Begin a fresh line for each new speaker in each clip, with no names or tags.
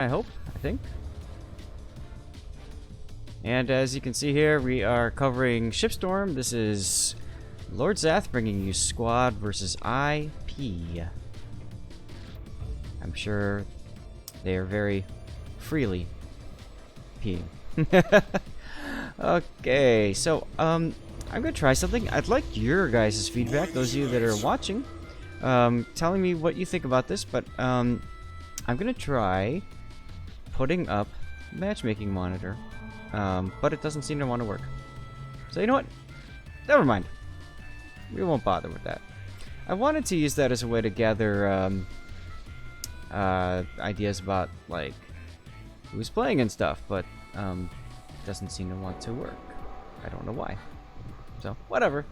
I hope, I think. And as you can see here, we are covering Shipstorm. This is Lord Zath bringing you squad versus IP. I'm sure they are very freely peeing. Okay, so I'm gonna try something. I'd like your guys' feedback, those of you that are watching, telling me what you think about this. But I'm gonna try putting up matchmaking monitor, but it doesn't seem to want to work. So you know what? Never mind. We won't bother with that. I wanted to use that as a way to gather ideas about like who's playing and stuff, but doesn't seem to want to work. I don't know why. So whatever.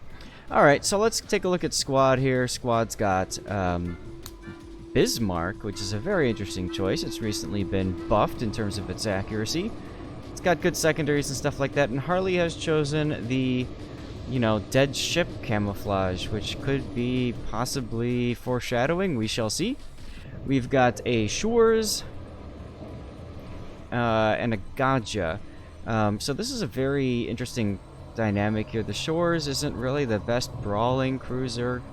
All right, so let's take a look at squad here. Squad's got Bismarck, which is a very interesting choice. It's recently been buffed in terms of its accuracy. It's got good secondaries and stuff like that. And Harley has chosen the, you know, dead ship camouflage, which could be possibly foreshadowing. We shall see. We've got a Shores and a Gaja. So this is a very interesting dynamic here. The Shores isn't really the best brawling cruiser.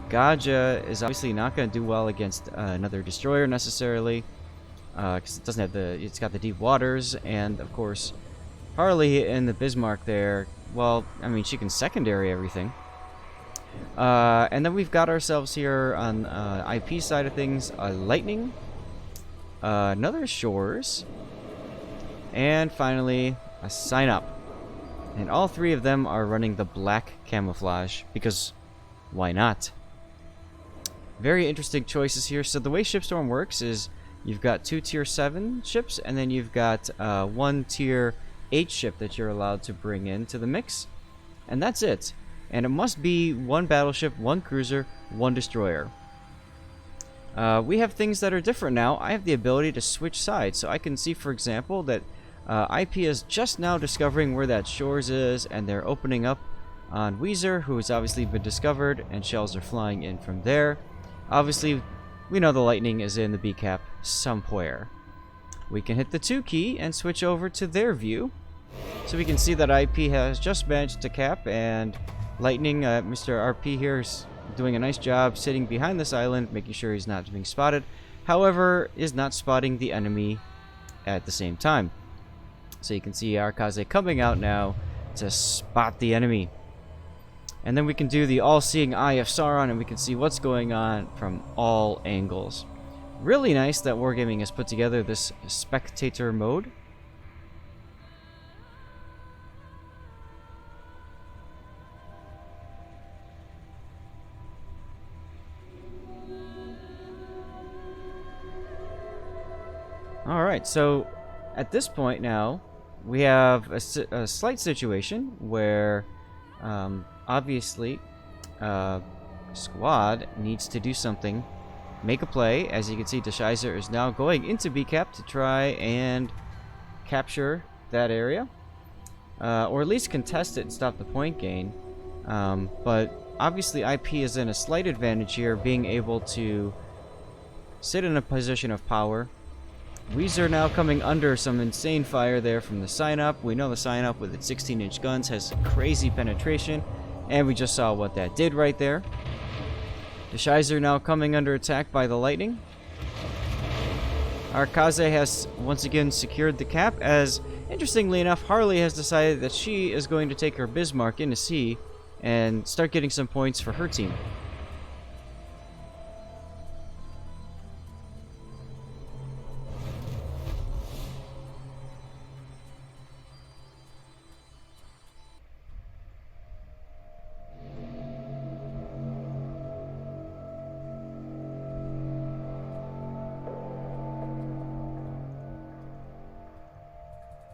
Gaja is obviously not going to do well against another destroyer necessarily, because it doesn't have it's got the deep waters. And of course Harley and the Bismarck there, well, I mean, she can secondary everything. And then we've got ourselves here on IP side of things, Lightning, another Shores, and finally a Sign Up. And all three of them are running the black camouflage, because why not? Very interesting choices here. So the way Shipstorm works is you've got 2 tier 7 ships, and then you've got 1 tier 8 ship that you're allowed to bring into the mix. And that's it. And it must be 1 battleship, 1 cruiser, 1 destroyer. We have things that are different now. I have the ability to switch sides. So I can see, for example, that IP is just now discovering where that Shores is, and they're opening up on Weezer, who has obviously been discovered, and shells are flying in from there. Obviously, we know the Lightning is in the B cap somewhere. We can hit the 2 key and switch over to their view. So we can see that IP has just managed to cap, and Lightning, Mr. RP here, is doing a nice job sitting behind this island, making sure he's not being spotted. However, is not spotting the enemy at the same time. So you can see Arkaze coming out now to spot the enemy. And then we can do the all-seeing eye of Sauron, and we can see what's going on from all angles. Really nice that Wargaming has put together this spectator mode. Alright, so at this point now, we have a slight situation where obviously Squad needs to do something, make a play. As you can see, Deshizer is now going into B-Cap to try and capture that area, or at least contest it and stop the point gain. But obviously IP is in a slight advantage here, being able to sit in a position of power. Weezer now coming under some insane fire there from the Sign Up. We know the Sign Up with its 16-inch guns has crazy penetration, and we just saw what that did right there. The Deshizer now coming under attack by the Lightning. Arkaze has once again secured the cap, as interestingly enough, Harley has decided that she is going to take her Bismarck into sea and start getting some points for her team.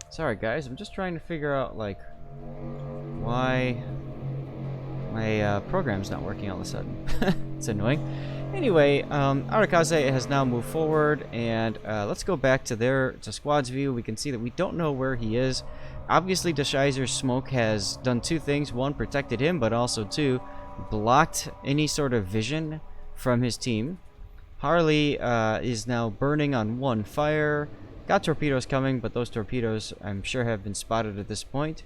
Sorry guys, I'm just trying to figure out like why my program's not working all of a sudden. It's annoying. Anyway, Arakaze has now moved forward, and let's go back to Squad's view. We can see that we don't know where he is. Obviously, Deshizer's smoke has done 2 things. 1, protected him, but also 2, blocked any sort of vision from his team. Harley is now burning on 1 fire. Got torpedoes coming, but those torpedoes I'm sure have been spotted at this point.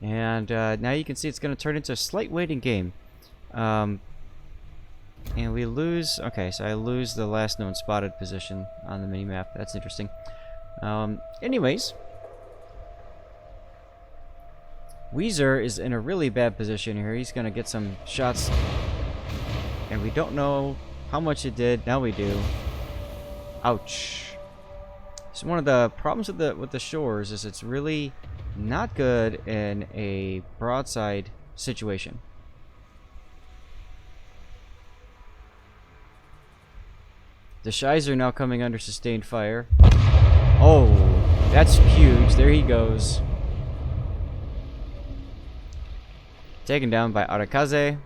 And now you can see it's going to turn into a slight waiting game. And we lose... Okay, so I lose the last known spotted position on the minimap. That's interesting. Anyways, Weezer is in a really bad position here. He's going to get some shots. And we don't know how much it did. Now we do. Ouch. So one of the problems with the shores is it's really not good in a broadside situation. The Shies are now coming under sustained fire. Oh, that's huge. There he goes. Taken down by Arakaze.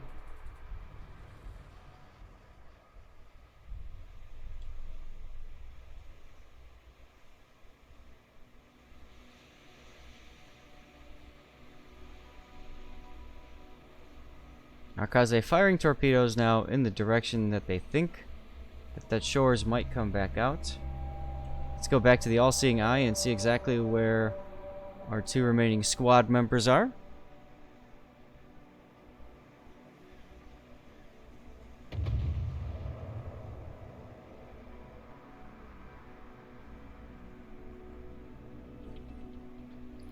Arakaze firing torpedoes now in the direction that they think that shores might come back out. Let's go back to the all-seeing eye and see exactly where our two remaining squad members are.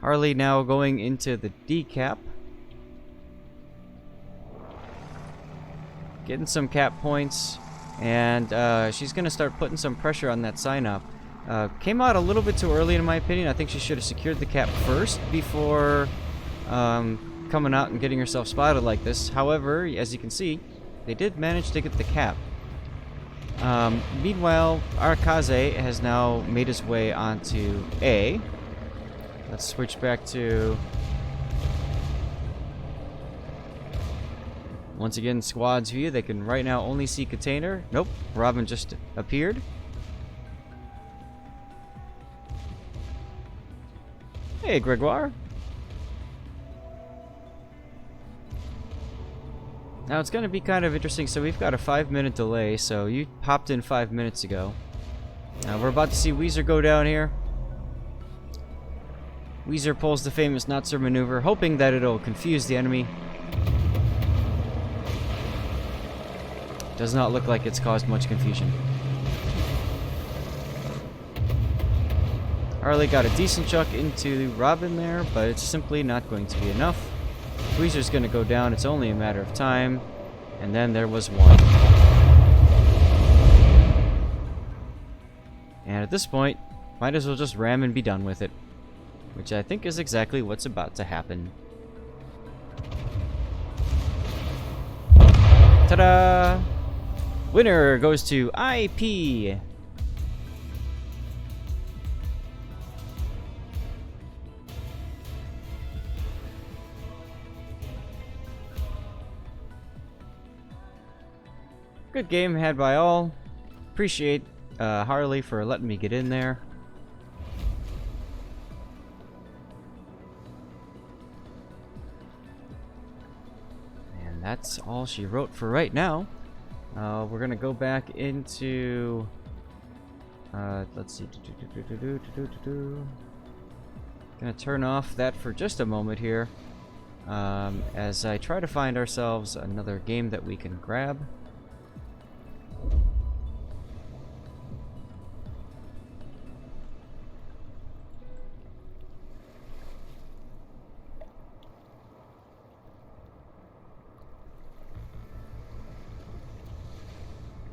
Harley now going into the decap. Getting some cap points, and she's going to start putting some pressure on that sign-up. Came out a little bit too early in my opinion. I think she should have secured the cap first before coming out and getting herself spotted like this. However, as you can see, they did manage to get the cap. Meanwhile, Arakaze has now made his way onto A. Let's switch back to... Once again, squad's view. They can right now only see container. Nope, Robin just appeared. Hey, Gregoire. Now it's going to be kind of interesting. So we've got a 5-minute delay. So you popped in 5 minutes ago. Now we're about to see Weezer go down here. Weezer pulls the famous not-sir maneuver, hoping that it'll confuse the enemy. Does not look like it's caused much confusion. Harley got a decent chuck into Robin there, but it's simply not going to be enough. Weezer's going to go down. It's only a matter of time. And then there was one. And at this point, might as well just ram and be done with it. Which I think is exactly what's about to happen. Ta-da! Winner goes to IP. Good game had by all. Appreciate Harley for letting me get in there. And that's all she wrote for right now. We're gonna go back into let's see. Gonna turn off that for just a moment here, as I try to find ourselves another game that we can grab.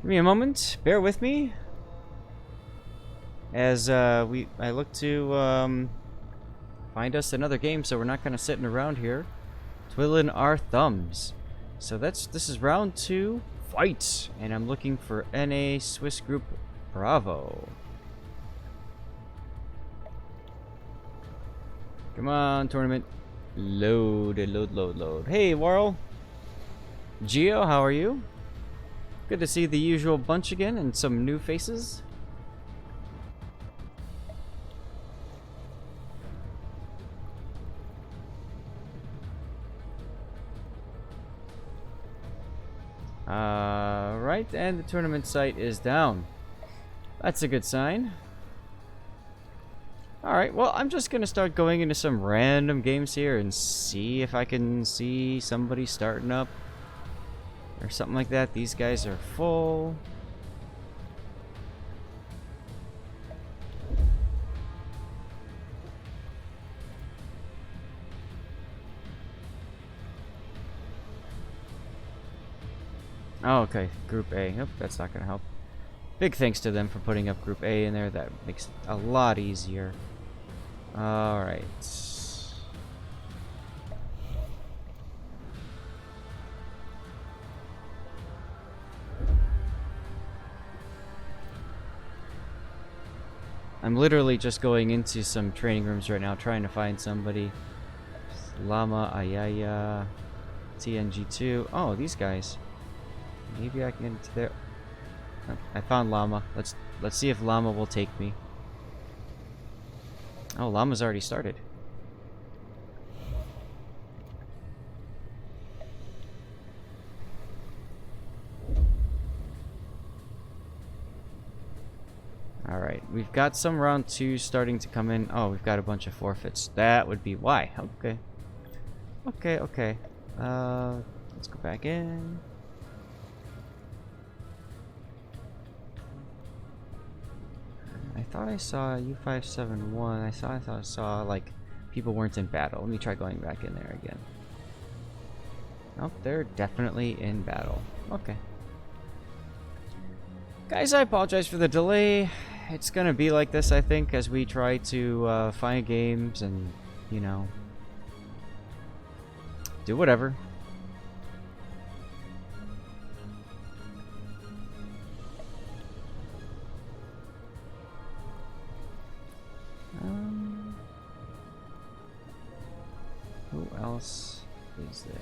Give me a moment. Bear with me. As I look to find us another game, so we're not kind of sitting around here twiddling our thumbs. So this is round 2, fight, and I'm looking for NA Swiss Group Bravo. Come on, tournament. Load. Hey, Warl. Geo, how are you? Good to see the usual bunch again and some new faces. Right, and the tournament site is down. That's a good sign. Alright, well, I'm just gonna start going into some random games here and see if I can see somebody starting up. Or something like that. These guys are full. Oh, okay. Group A. Nope, that's not gonna help. Big thanks to them for putting up Group A in there. That makes it a lot easier. Alright. I'm literally just going into some training rooms right now, trying to find somebody. Llama, Ayaya, TNG2. Oh, these guys. Maybe I can get into there. Oh, I found Llama. Let's see if Llama will take me. Oh, Llama's already started. Alright, we've got some round 2 starting to come in. Oh, we've got a bunch of forfeits. That would be why. Okay. Okay. Let's go back in. I thought I saw U571. I thought I saw like people weren't in battle. Let me try going back in there again. Nope, they're definitely in battle. Okay. Guys, I apologize for the delay. It's gonna be like this, I think, as we try to find games and, you know, do whatever. Who else is there?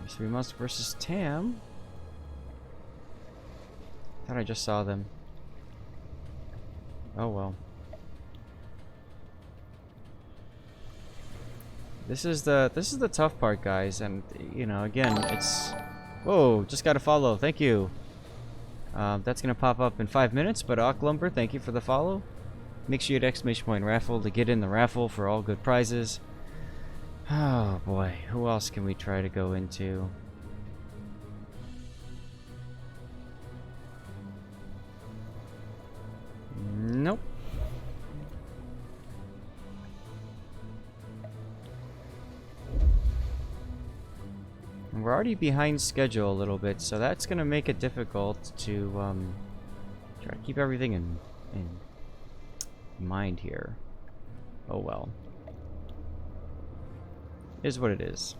Three Months versus Tam. Thought I just saw them. Oh well. This is the tough part, guys, and you know, again, it's whoa, just got a follow. Thank you. That's gonna pop up in 5 minutes, but Lumber, thank you for the follow. Make sure you hit ! raffle to get in the raffle for all good prizes. Oh boy, who else can we try to go into? Nope. And we're already behind schedule a little bit, so that's gonna make it difficult to try to keep everything in mind here. Oh well. Is what it is.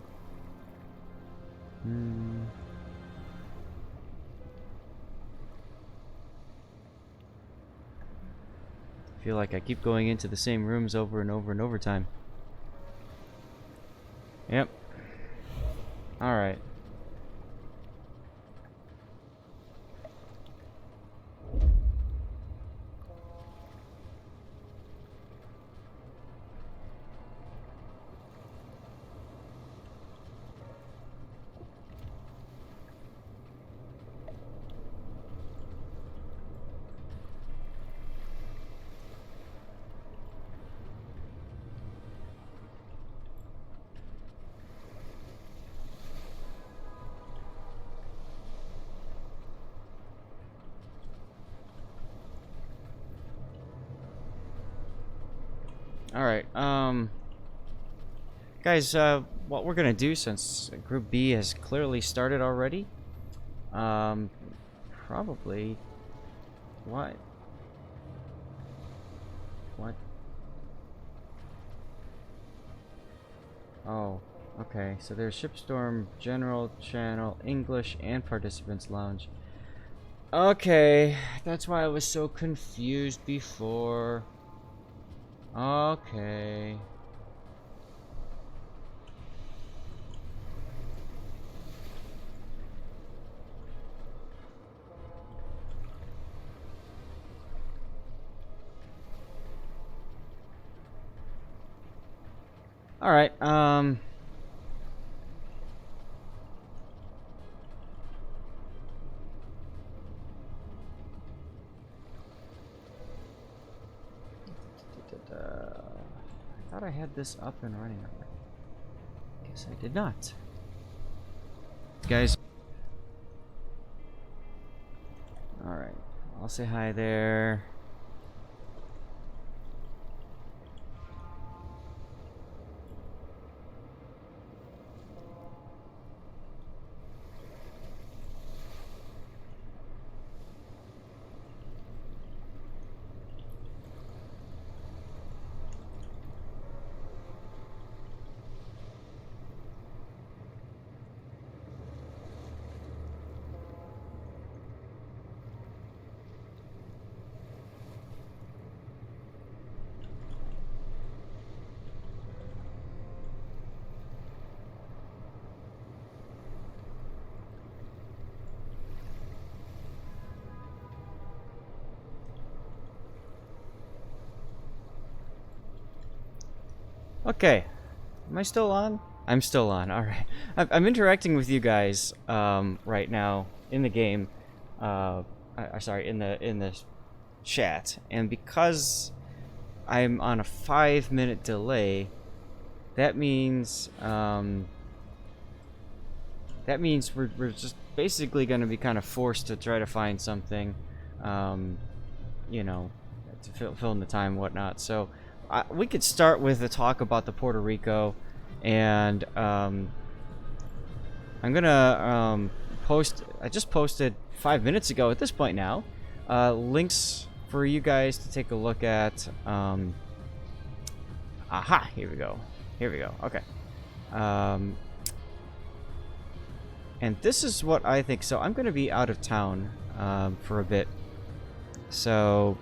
I feel like I keep going into the same rooms over and over and over time. Yep. Alright. Alright, guys, what we're gonna do, since Group B has clearly started already, probably, what? Oh, okay, so there's Shipstorm, General, Channel, English, and Participants Lounge. Okay, that's why I was so confused before. Okay. Alright, had this up and running already. Guess I did not. Guys. Alright. I'll say hi there. Okay, am I still on? I'm still on. All right, I'm interacting with you guys right now in the game. Sorry, in the chat, and because I'm on a 5-minute delay, that means we're just basically going to be kind of forced to try to find something, you know, to fill in the time and whatnot. So. We could start with a talk about the Puerto Rico, and I'm gonna post. I just posted 5 minutes ago. At this point now, links for you guys to take a look at. Aha! Here we go. Here we go. Okay. And this is what I think. So I'm gonna be out of town for a bit. So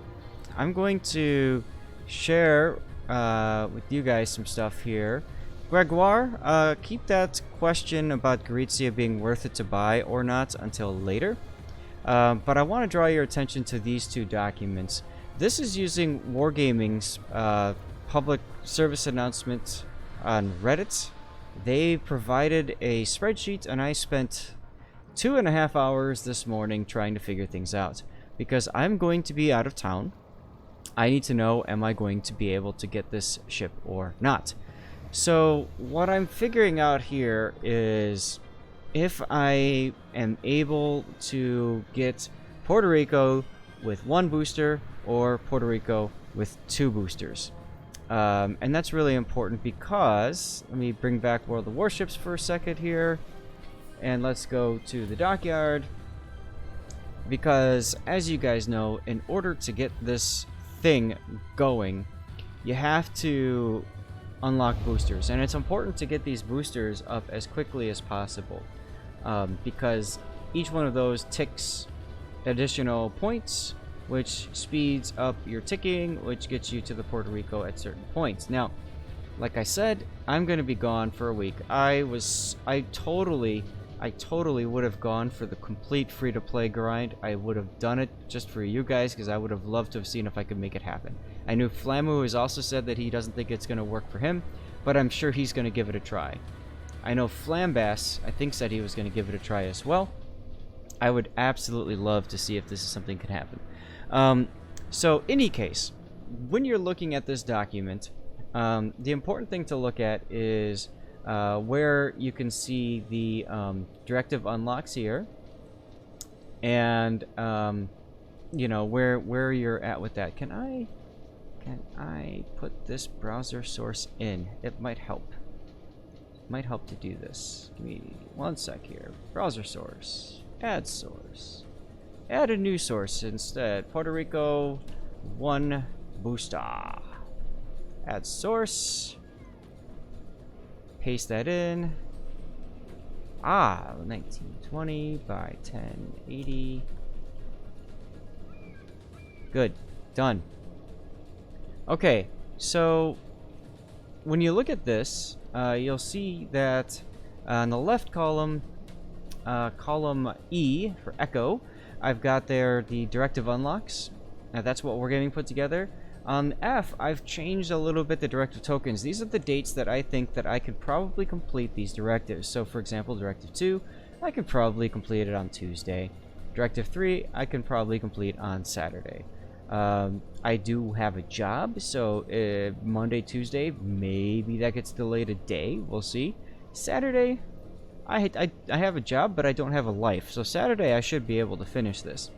I'm going to share with you guys some stuff here. Gregoire, keep that question about Gorizia being worth it to buy or not until later. But I want to draw your attention to these two documents. This is using Wargaming's public service announcement on Reddit. They provided a spreadsheet, and I spent 2.5 hours this morning trying to figure things out. Because I'm going to be out of town. I need to know, am I going to be able to get this ship or not? So what I'm figuring out here is if I am able to get Puerto Rico with 1 booster or Puerto Rico with 2 boosters. And that's really important because, let me bring back World of Warships for a second here, and let's go to the dockyard. Because as you guys know, in order to get this thing going, you have to unlock boosters, and it's important to get these boosters up as quickly as possible, because each one of those ticks additional points, which speeds up your ticking, which gets you to the Puerto Rico at certain points. Now, like I said, I'm going to be gone for a week. I totally would have gone for the complete free-to-play grind. I would have done it just for you guys because I would have loved to have seen if I could make it happen. I knew Flamu has also said that he doesn't think it's going to work for him, but I'm sure he's going to give it a try. I know Flambass, I think, said he was going to give it a try as well. I would absolutely love to see if this is something that could happen. So, any case, when you're looking at this document, the important thing to look at is where you can see the directive unlocks here, and you know where you're at with that. Can I put this browser source in? It might help. Might help to do this. Give me 1 sec here. Browser source. Add source. Add a new source instead. Puerto Rico 1 booster. Add source. Paste that in. 1920 by 1080. Good. Done. Okay, so when you look at this, you'll see that on the left column, column E for Echo, I've got there the directive unlocks. Now that's what we're getting put together. On F, I've changed a little bit the directive tokens. These are the dates that I think that I could probably complete these directives. So for example, Directive 2, I can probably complete it on Tuesday. Directive 3, I can probably complete on Saturday. I do have a job, so Monday, Tuesday, maybe that gets delayed a day. We'll see. Saturday, I have a job, but I don't have a life. So Saturday, I should be able to finish this.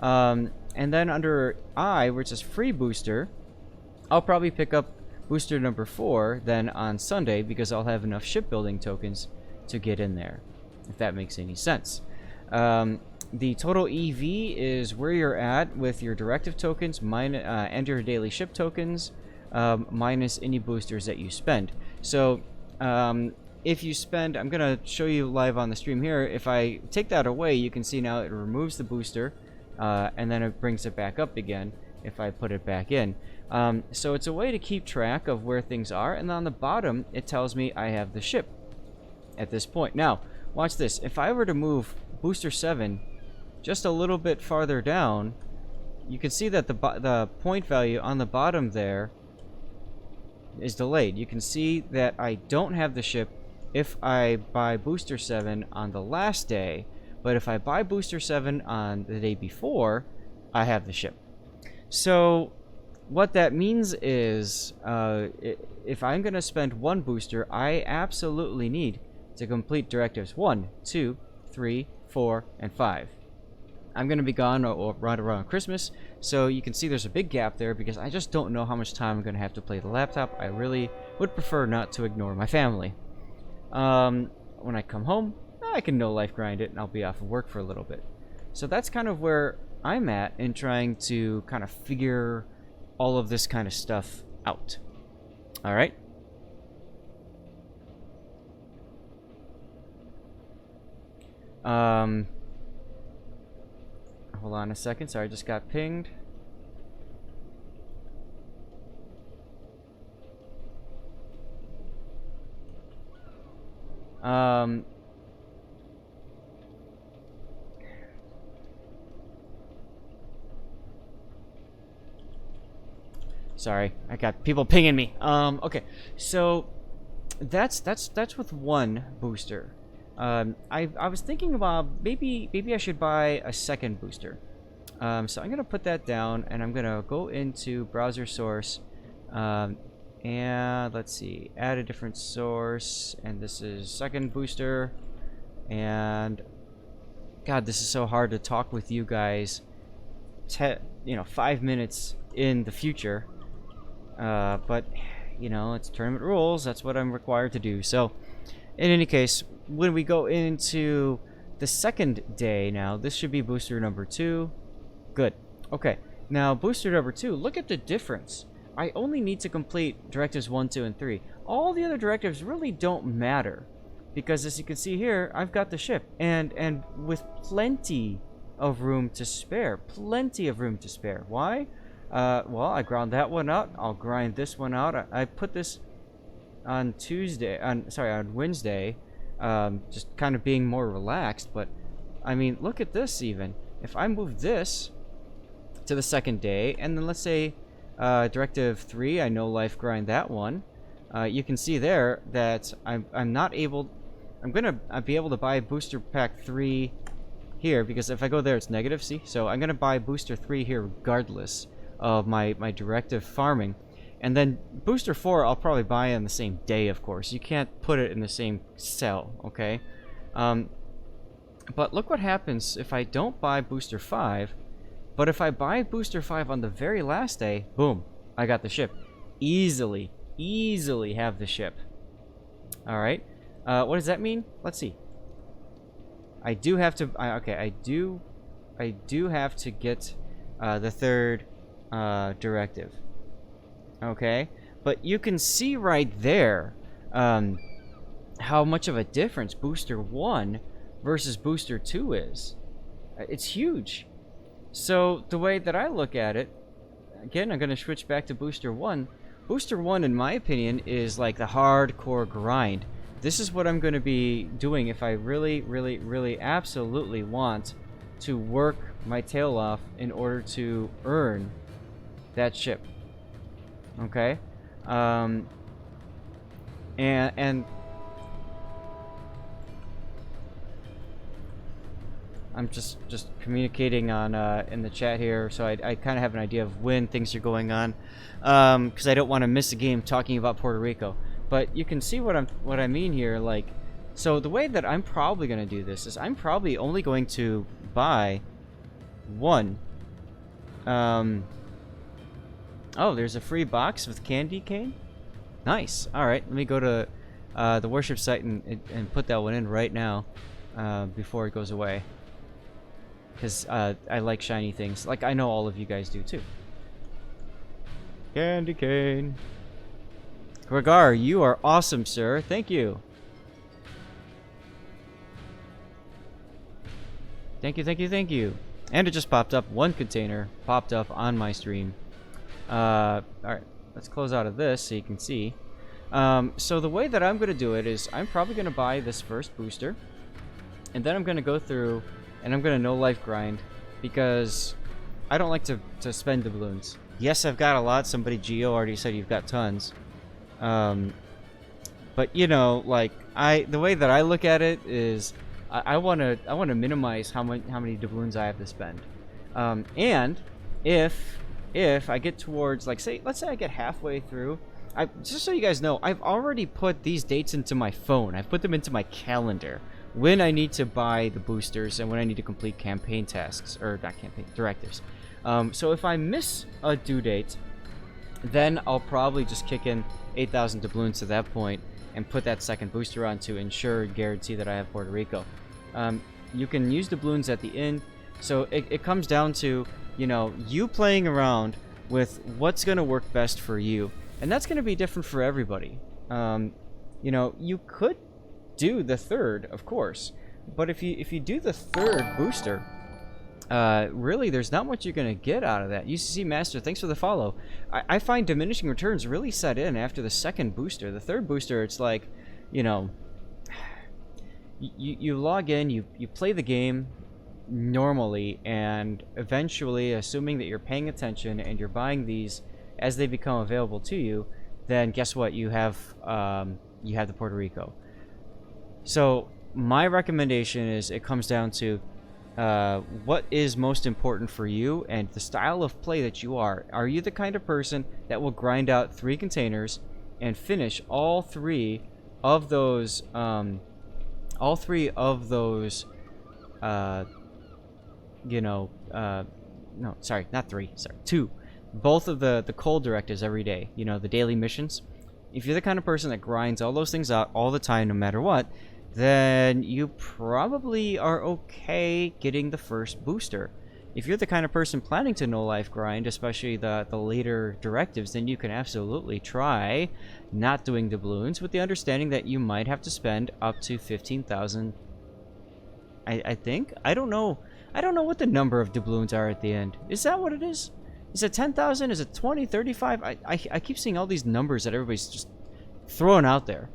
And then under I, where it says free booster, I'll probably pick up booster number 4 then on Sunday, because I'll have enough shipbuilding tokens to get in there, if that makes any sense. The total EV is where you're at with your directive tokens and your daily ship tokens, minus any boosters that you spend. So if you spend, I'm going to show you live on the stream here, if I take that away, you can see now it removes the booster, and then it brings it back up again if I put it back in. So it's a way to keep track of where things are, and on the bottom it tells me I have the ship at this point. Now, watch this. If I were to move booster 7 just a little bit farther down, you can see that the point value on the bottom there is delayed. You can see that I don't have the ship if I buy booster 7 on the last day, but if I buy booster 7 on the day before, I have the ship. So what that means is, if I'm going to spend 1 booster, I absolutely need to complete directives 1, 2, 3, 4, and 5. I'm going to be gone right around Christmas, so you can see there's a big gap there because I just don't know how much time I'm going to have to play the laptop. I really would prefer not to ignore my family. When I come home, I can no-life grind it and I'll be off of work for a little bit. So that's kind of where I'm at in trying to kind of figure all of this kind of stuff out. Alright? Hold on a second. Sorry, I just got pinged. Sorry, I got people pinging me. Okay, so that's with 1 booster. I was thinking about maybe I should buy a 2nd booster. So I'm gonna put that down, and I'm gonna go into browser source, and let's see, add a different source, and this is 2nd booster. And God, this is so hard to talk with you guys 5 minutes in the future, but it's tournament rules. That's what I'm required to do. So in any case, when we go into the 2nd day now, this should be booster number 2. Good. Okay, now booster number 2, look at the difference. I only need to complete directives 1, 2, and 3. All the other directives really don't matter, because as you can see here, I've got the ship, and with plenty of room to spare. Plenty of room to spare. Why? Well, I ground that one out. I'll grind this one out. I put this on Wednesday, just kind of being more relaxed. But I mean, look at this. Even if I move this to the 2nd day, and then let's say directive 3, I no life grind that one. You can see there that I'm not able. I'm gonna be able to buy booster pack 3 here, because if I go there, it's negative. See, so I'm gonna buy booster 3 here regardless of my directive farming. And then booster 4 I'll probably buy on the same day, of course. You can't put it in the same cell, okay? But look what happens if I don't buy booster 5, but if I buy booster 5 on the very last day, boom, I got the ship. Easily have the ship. Alright, what does that mean? Let's see. I do have to, I do have to get the 3rd directive. Okay, but you can see right there how much of a difference booster 1 versus booster 2 is. It's huge. So the way that I look at it, again, I'm going to switch back to booster 1. Booster 1, in my opinion, is like the hardcore grind. This is what I'm going to be doing if I really absolutely want to work my tail off in order to earn that ship. Okay, and I'm just communicating on in the chat here, so I kind of have an idea of when things are going on, because I don't want to miss a game talking about Puerto Rico. But you can see what I mean here. Like, so the way that I'm probably going to do this is I'm probably only going to buy one. Oh, there's a free box with candy cane. Nice. All right, let me go to the worship site and put that one in right now before it goes away. Because I like shiny things. Like, I know all of you guys do, too. Candy cane. Gregar, you are awesome, sir. Thank you. Thank you, thank you, thank you. And it just popped up. One container popped up on my stream. Alright, let's close out of this so you can see. So the way that I'm going to do it is I'm probably going to buy this first booster. And then I'm going to go through and I'm going to no-life grind. Because I don't like to spend doubloons. Yes, I've got a lot. Somebody, Geo, already said you've got tons. But, you know, like, the way that I look at it is I want to minimize how many doubloons I have to spend. And if I get towards, like, let's say I get halfway through, just so you guys know, I've already put these dates into my phone. I've put them into my calendar when I need to buy the boosters and when I need to complete campaign tasks, or not campaign, directives. So if I miss a due date, then I'll probably just kick in 8,000 doubloons to that point and put that second booster on to ensure and guarantee that I have Puerto Rico. You can use doubloons at the end, so it comes down to, you know, you playing around with what's going to work best for you. And that's going to be different for everybody. You know, you could do the third, of course. But if you do the third booster, really, there's not much you're going to get out of that. UCC Master, thanks for the follow. I find diminishing returns really set in after the second booster. The third booster, it's like, you know, you log in, you play the game normally, and eventually, assuming that you're paying attention and you're buying these as they become available to you, then guess what? You have the Puerto Rico. So my recommendation is it comes down to what is most important for you and the style of play that you are. Are you the kind of person that will grind out 3 containers and finish all 3 of those no, sorry, not 3, sorry, 2. Both of the cold directives every day, you know, the daily missions. If you're the kind of person that grinds all those things out all the time, no matter what, then you probably are okay getting the first booster. If you're the kind of person planning to no-life grind, especially the later directives, then you can absolutely try not doing doubloons with the understanding that you might have to spend up to 15,000. I think. I don't know what the number of doubloons are at the end. Is that what it is? Is it 10,000? Is it 20, 35? I keep seeing all these numbers that everybody's just throwing out there.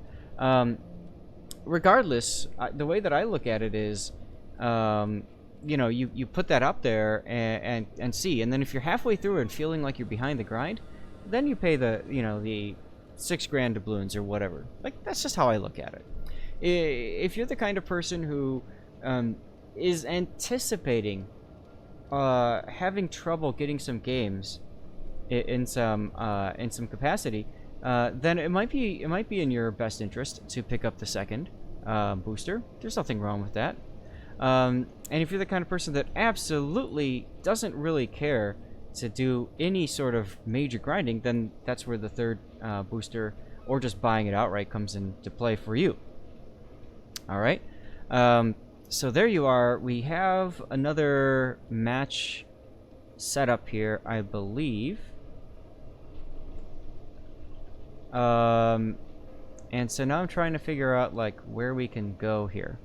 Regardless, the way that I look at it is, you know, you put that up there and see, and then if you're halfway through and feeling like you're behind the grind, then you pay the, you know, the 6 grand doubloons or whatever. Like, that's just how I look at it. If you're the kind of person who is anticipating having trouble getting some games in some capacity, then it might be in your best interest to pick up the second booster. There's nothing wrong with that. And if you're the kind of person that absolutely doesn't really care to do any sort of major grinding, then that's where the third booster, or just buying it outright, comes into play for you. All right. So there you are. We have another match set up here, I believe. And so now I'm trying to figure out, like, where we can go here.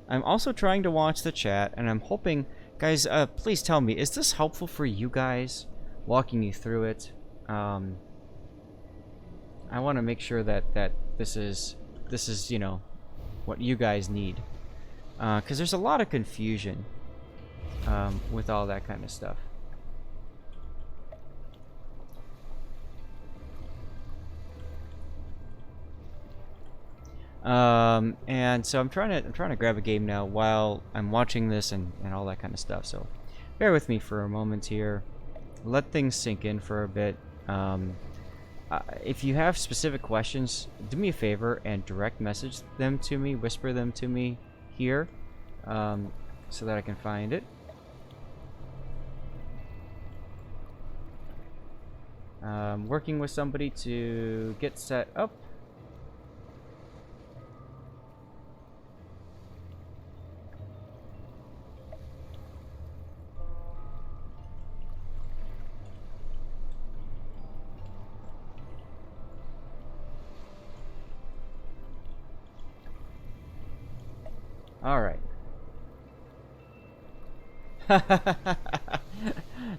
I'm also trying to watch the chat, and I'm hoping, guys, please tell me, is this helpful for you guys, walking you through it? I want to make sure that this is, you know, what you guys need. Because there's a lot of confusion with all that kind of stuff. And so I'm trying to grab a game now while I'm watching this and all that kind of stuff. So bear with me for a moment here. Let things sink in for a bit. If you have specific questions, do me a favor and direct message them to me, whisper them to me here, so that I can find it. Working with somebody to get set up. Alright.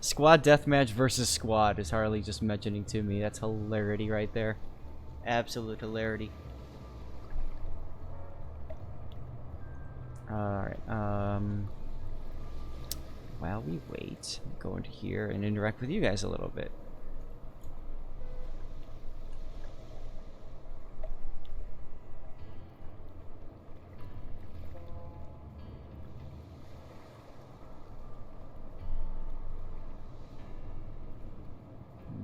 Squad deathmatch versus squad is Harley just mentioning to me. That's hilarity right there. Absolute hilarity. Alright, while we wait, go into here and interact with you guys a little bit.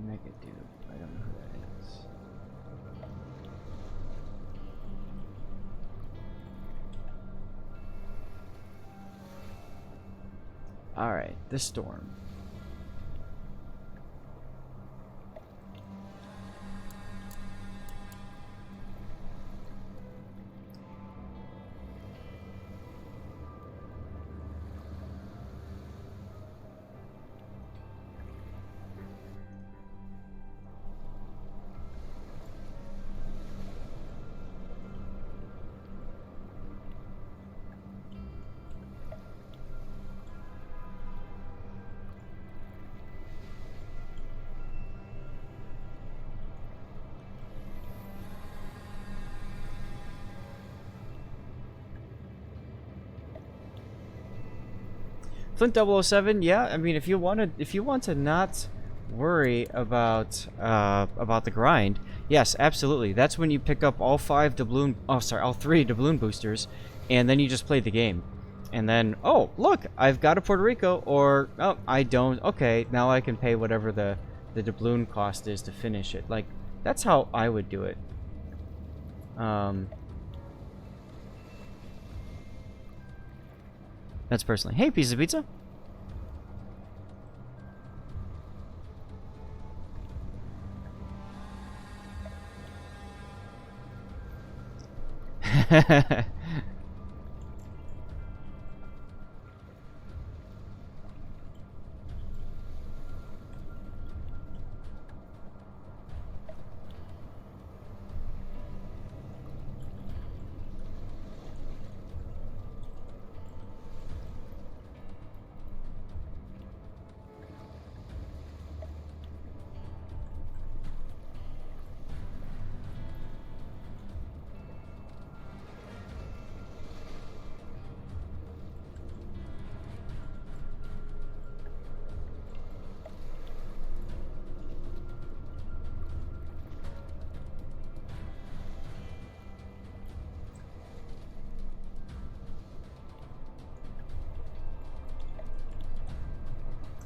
Mega dude, I don't know who that is. Alright, the storm. Flint 007, yeah. I mean, if you want to not worry about the grind, yes, absolutely. That's when you pick up all all 3 doubloon boosters, and then you just play the game. And then, oh, look, I've got a Puerto Rico, or oh, I don't. Okay, now I can pay whatever the doubloon cost is to finish it. Like, that's how I would do it. That's personally. Hey, piece of pizza.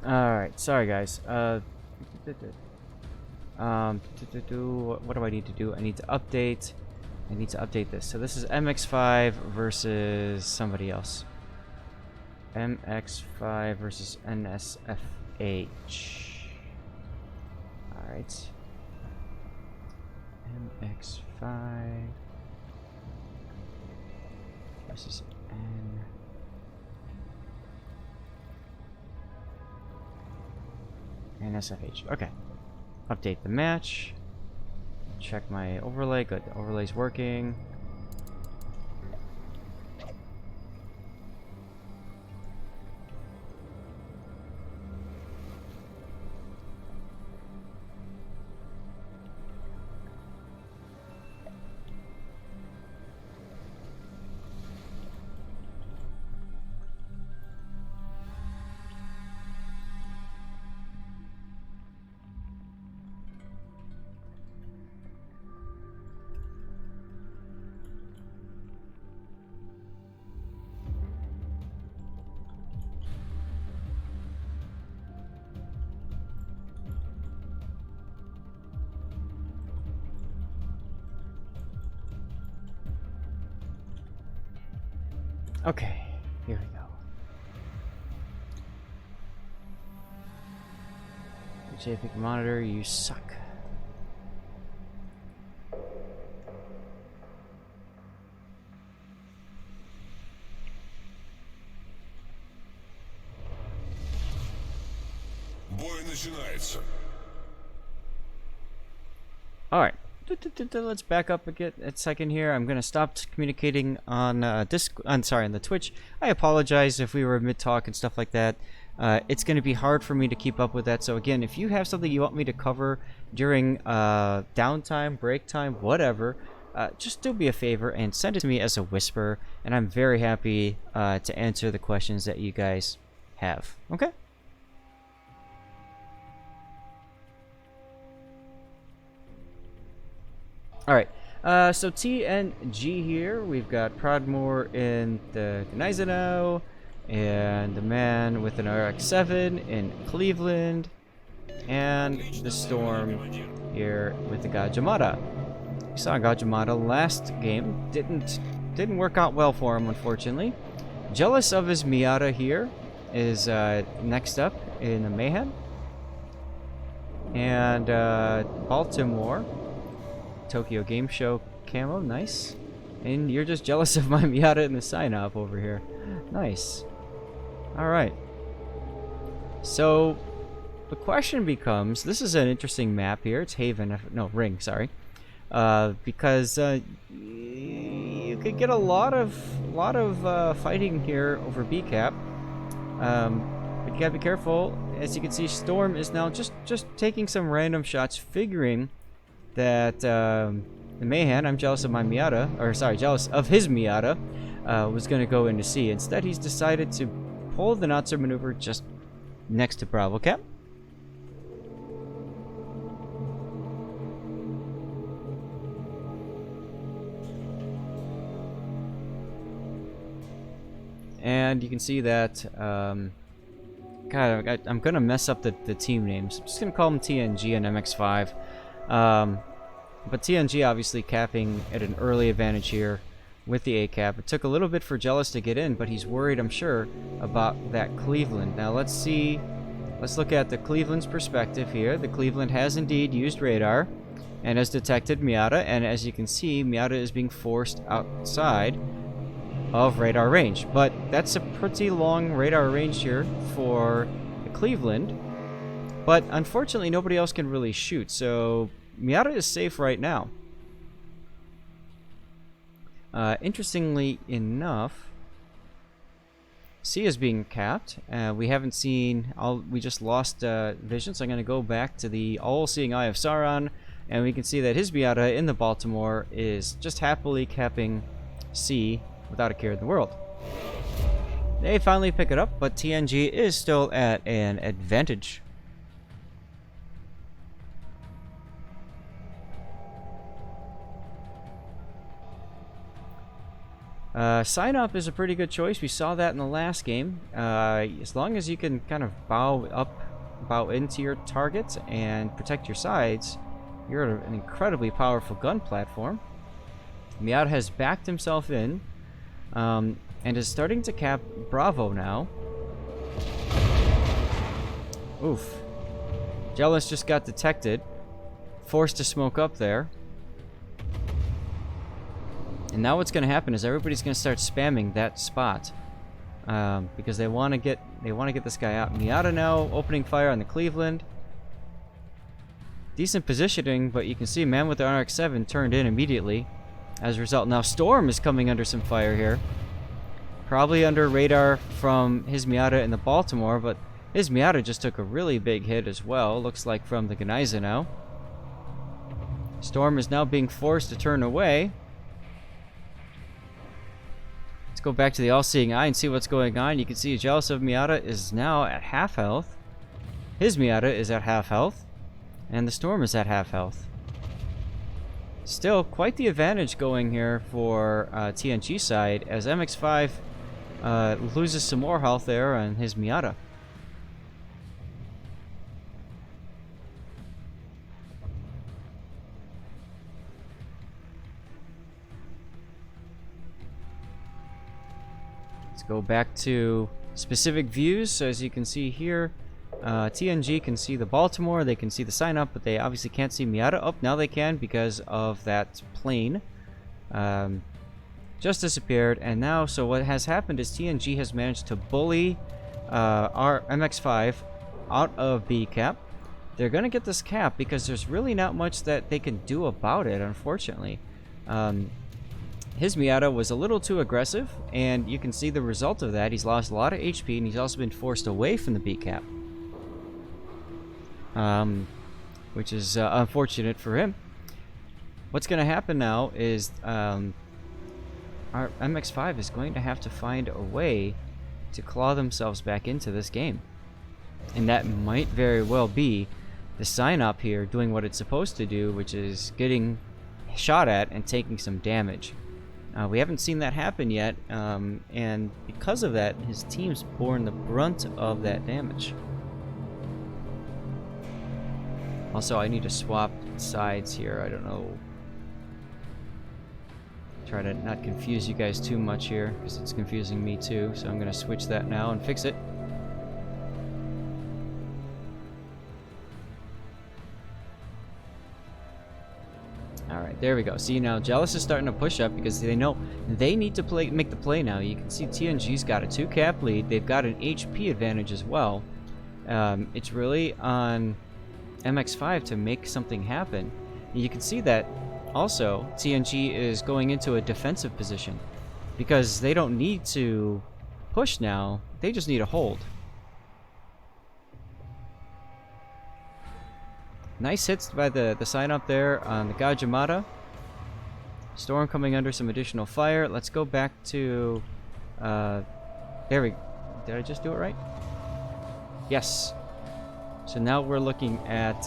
Alright, sorry guys. What do I need to do? I need to update this. So this is MX5 versus somebody else. MX5 versus NSFH. Alright. MX5 versus NSFH. Okay. Update the match. Check my overlay. Good. The overlay's working. Okay, here we go. JPEG monitor, you suck.
Бой начинается.
All right. Let's back up a second here. I'm gonna stop communicating on on the Twitch. I apologize if we were mid talk and stuff like that. It's gonna be hard for me to keep up with that. So again, if you have something you want me to cover during downtime, break time, whatever, just do me a favor and send it to me as a whisper, and I'm very happy to answer the questions that you guys have. Okay. Alright, so TNG here, we've got Prodmore in the Gneisenau, and the man with an RX-7 in Cleveland, and the Storm here with the Gajamata. We saw Gajamata last game, didn't work out well for him, unfortunately. Jealous of his Miata here is next up in the Mayhem, and Baltimore. Tokyo Game Show camo, nice. And you're just jealous of my Miata in the sign-up over here. Nice. Alright. So, the question becomes, this is an interesting map here. It's Haven, no, Ring, sorry. Because you could get a lot of fighting here over B-Cap. But you gotta be careful. As you can see, Storm is now just taking some random shots, figuring that the Mayhem, I'm jealous of my Miata, or sorry, jealous of his Miata, was going to go into C. Instead, he's decided to pull the Nazi maneuver just next to Bravo Cap. And you can see that, God, I'm going to mess up the team names. I'm just going to call them TNG and MX5. But TNG obviously capping at an early advantage here with the A-cap. It took a little bit for Jealous to get in, but he's worried, I'm sure, about that Cleveland. Now let's look at the Cleveland's perspective here. The Cleveland has indeed used radar and has detected Miata, and as you can see, Miata is being forced outside of radar range. But that's a pretty long radar range here for the Cleveland. But unfortunately, nobody else can really shoot, so Miata is safe right now. Interestingly enough, C is being capped. We haven't seen... we just lost vision, so I'm going to go back to the all-seeing eye of Sauron, and we can see that his Miata in the Baltimore is just happily capping C without a care in the world. They finally pick it up, but TNG is still at an advantage. Sign up is a pretty good choice. We saw that in the last game. As long as you can kind of bow into your targets and protect your sides, you're an incredibly powerful gun platform. Miata has backed himself in, and is starting to cap Bravo now. Oof. Jealous just got detected, forced to smoke up there. And now what's going to happen is everybody's going to start spamming that spot, because they want to get this guy out. Miata now opening fire on the Cleveland. Decent positioning, but you can see man with the RX-7 turned in immediately. As a result, now Storm is coming under some fire here, probably under radar from his Miata in the Baltimore, but his Miata just took a really big hit as well. Looks like from the Gneisenau. Storm is now being forced to turn away. Let's go back to the all-seeing eye and see what's going on. You can see Jealous of Miata is now at half health. His Miata is at half health. And the Storm is at half health. Still, quite the advantage going here for TNG side, as MX5 loses some more health there on his Miata. Let's go back to specific views. So as you can see here, TNG can see the Baltimore, they can see the sign up, but they obviously can't see Miata. Oh, now they can because of that plane. Just disappeared, and now, so what has happened is TNG has managed to bully our MX-5 out of B cap. They're gonna get this cap because there's really not much that they can do about it, unfortunately. His Miata was a little too aggressive, and you can see the result of that. He's lost a lot of HP, and he's also been forced away from the B cap, which is unfortunate for him. What's gonna happen now is our MX-5 is going to have to find a way to claw themselves back into this game. And that might very well be the sign-up here doing what it's supposed to do, which is getting shot at and taking some damage. We haven't seen that happen yet, and because of that, his team's borne the brunt of that damage. Also, I need to swap sides here. I don't know. Try to not confuse you guys too much here, because it's confusing me too. So I'm going to switch that now and fix it. Alright, there we go. See, now Jealous is starting to push up because they know they need to make the play now. You can see TNG's got a 2-cap lead. They've got an HP advantage as well. It's really on MX-5 to make something happen. And you can see that also TNG is going into a defensive position because they don't need to push now. They just need to hold. Nice hits by the sign up there on the Gajimata. Storm coming under some additional fire. Let's go back to there we did I just do it right? Yes. So now we're looking at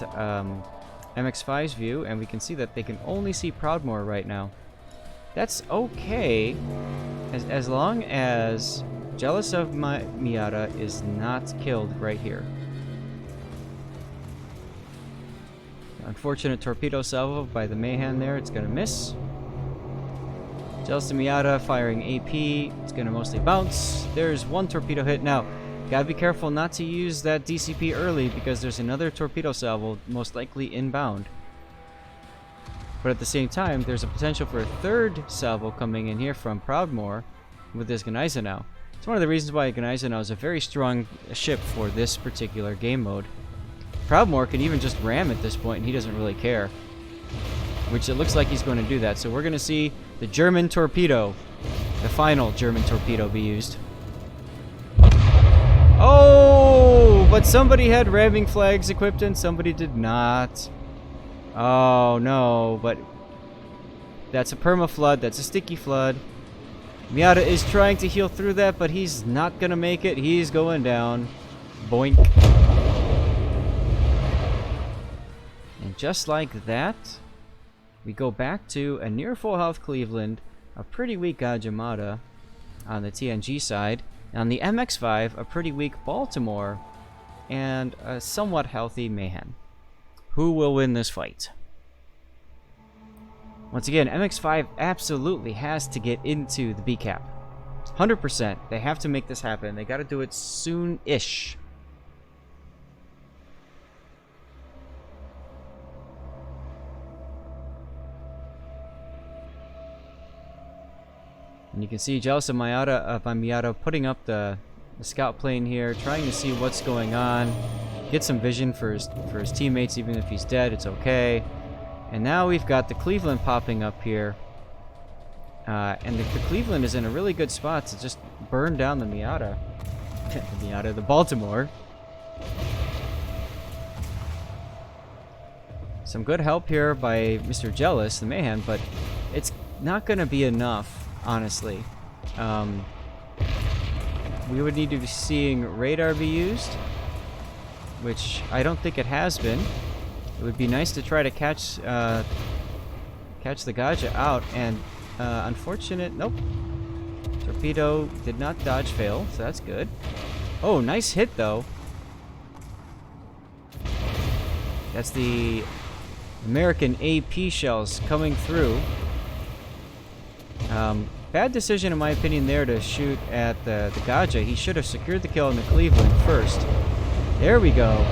MX-5's view, and we can see that they can only see Proudmoore right now. That's okay as long as Jealous of my Miata is not killed right here. Unfortunate torpedo salvo by the Mayhem there. It's going to miss. Jealous of Miata firing AP. It's going to mostly bounce. There's one torpedo hit. Now, gotta be careful not to use that DCP early because there's another torpedo salvo, most likely inbound. But at the same time, there's a potential for a third salvo coming in here from Proudmoore with this Gneisenau. It's one of the reasons why Gneisenau is a very strong ship for this particular game mode. Proudmoore can even just ram at this point, and he doesn't really care. Which it looks like he's going to do that. So we're going to see the German torpedo, the final German torpedo, be used. Oh, but somebody had ramming flags equipped and somebody did not. Oh no, but that's a perma flood, that's a sticky flood. Miata is trying to heal through that, but he's not gonna make it. He's going down. Boink. And just like that, we go back to a near full health Cleveland, a pretty weak Gajimata on the TNG side. On the MX-5, a pretty weak Baltimore, and a somewhat healthy Mayhem. Who will win this fight? Once again, MX-5 absolutely has to get into the B cap. 100%. They have to make this happen. They got to do it soon-ish. And you can see Jealous of Miata putting up the scout plane here, trying to see what's going on, get some vision for his teammates. Even if he's dead, it's okay. And now we've got the Cleveland popping up here, and the Cleveland is in a really good spot to just burn down the Miata, the Baltimore. Some good help here by Mr. Jealous, the Mayhem, but it's not going to be enough. Honestly, we would need to be seeing radar be used, which I don't think it has been. It would be nice to try to catch the Gaja out, and unfortunate, nope. Torpedo did not dodge fail, so that's good. Oh, nice hit though. That's the American AP shells coming through. bad decision in my opinion there to shoot at the Gaja. He should have secured the kill on the Cleveland first. There we go.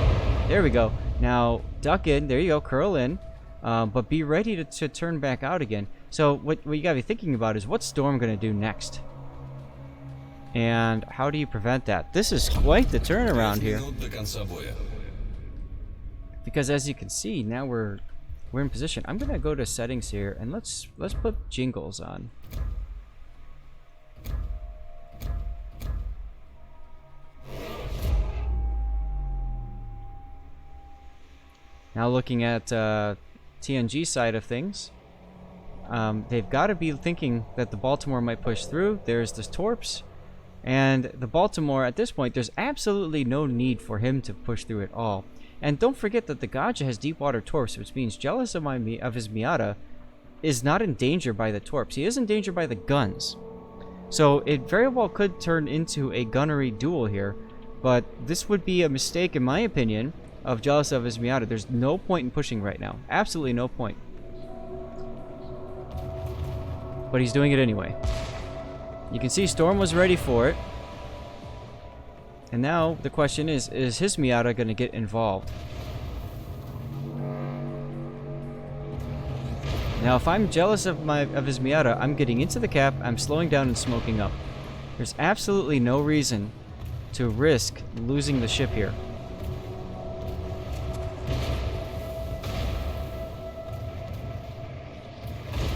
There we go. Now, duck in. There you go. Curl in. But be ready to turn back out again. So what you gotta be thinking about is what's Storm gonna do next? And how do you prevent that? This is quite the turnaround here. Because as you can see, now we're in position. I'm gonna go to settings here and let's put jingles on. Now looking at TNG side of things, they've got to be thinking that the Baltimore might push through. There's this Torps, and the Baltimore at this point, there's absolutely no need for him to push through at all. And don't forget that the Gaja has deep water Torps, which means jealous of his Miata is not in danger by the Torps. He is in danger by the guns. So it very well could turn into a gunnery duel here, but this would be a mistake in my opinion of jealous of his Miata. There's no point in pushing right now. Absolutely no point. But he's doing it anyway. You can see Storm was ready for it. And now the question is his Miata going to get involved? Now if I'm jealous of his Miata, I'm getting into the cap, I'm slowing down and smoking up. There's absolutely no reason to risk losing the ship here.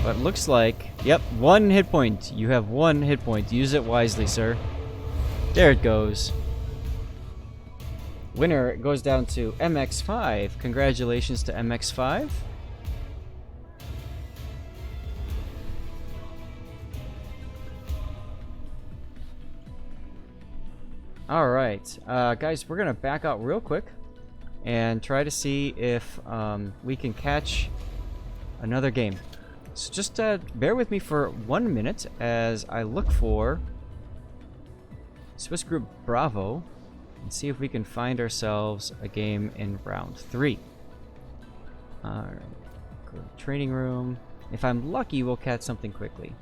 But looks like, yep, 1 hit point. You have 1 hit point. Use it wisely, sir. There it goes. Winner goes down to MX5. Congratulations to MX5. Alright, guys, we're going to back out real quick and try to see if we can catch another game. So just bear with me for 1 minute as I look for Swiss Group Bravo and see if we can find ourselves a game in round 3. Alright, go to training room. If I'm lucky, we'll catch something quickly.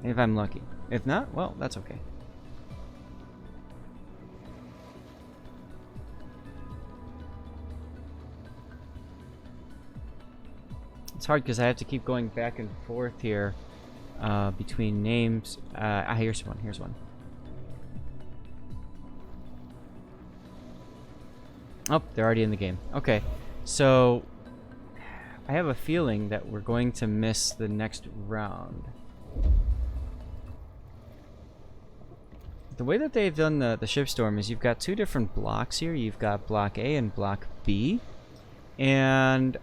If I'm lucky. If not, well, that's okay. It's hard because I have to keep going back and forth here between names. Here's one. Here's one. Oh, they're already in the game. Okay, so I have a feeling that we're going to miss the next round. The way that they've done the Shipstorm is you've got 2 different blocks here. You've got Block A and Block B. And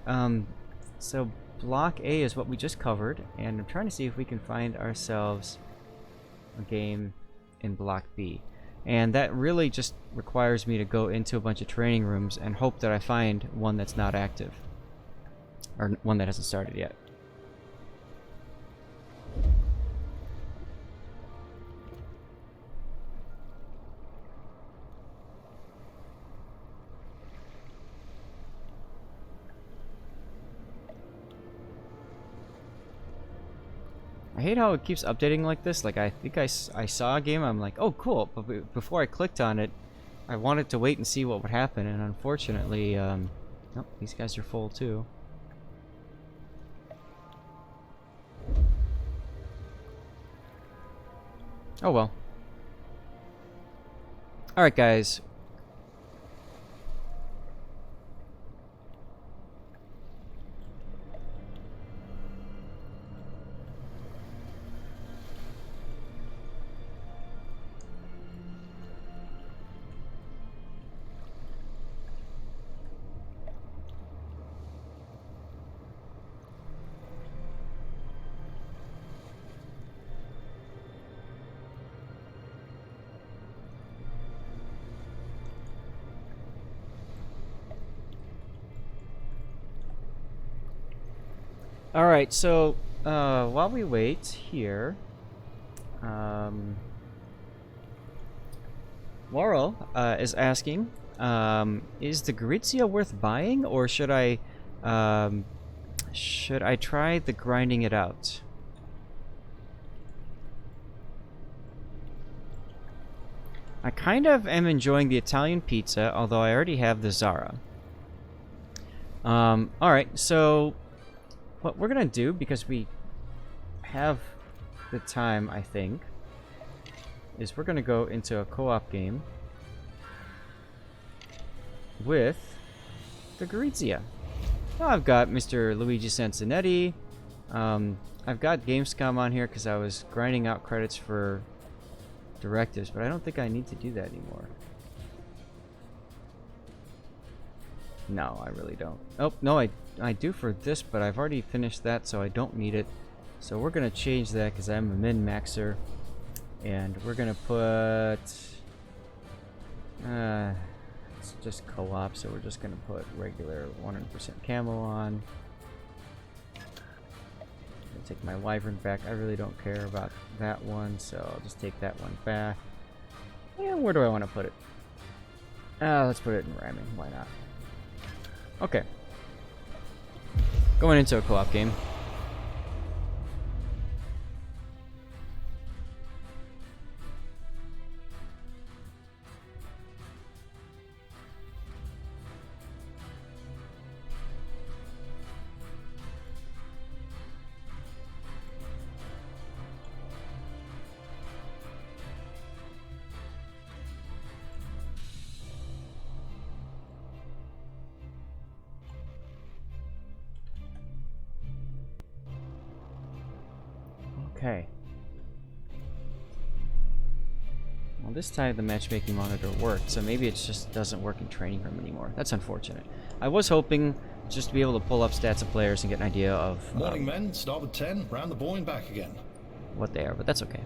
so Block A is what we just covered. And I'm trying to see if we can find ourselves a game in Block B. And that really just requires me to go into a bunch of training rooms and hope that I find one that's not active. Or one that hasn't started yet. I hate how it keeps updating like this. Like, I think I saw a game, I'm like, oh, cool. But before I clicked on it, I wanted to wait and see what would happen. And unfortunately, oh, these guys are full too. Oh, well. Alright, guys. Alright, so while we wait here, Laurel is asking, is the Gorizia worth buying, or should I try the grinding it out? I kind of am enjoying the Italian pizza, although I already have the Zara. Alright, so what we're gonna do, because we have the time, I think, is we're gonna go into a co-op game with the Gorizia. Now I've got Mr. Luigi Sansonetti. I've got Gamescom on here because I was grinding out credits for directives, but I don't think I need to do that anymore. No, I really don't. Oh, no, I do for this, but I've already finished that, so I don't need it. So we're going to change that because I'm a min-maxer. And we're going to put... it's just co-op, so we're just going to put regular 100% camo on. Take my wyvern back. I really don't care about that one, so I'll just take that one back. And where do I want to put it? Let's put it in ramming. Why not? Okay. Going into a co-op game. Okay. Well, this time the matchmaking monitor worked, so maybe it just doesn't work in training room anymore. That's unfortunate. I was hoping just to be able to pull up stats of players and get an idea of
Morning, men. Starboard 10, round the buoy and back again.
what they are, but that's okay.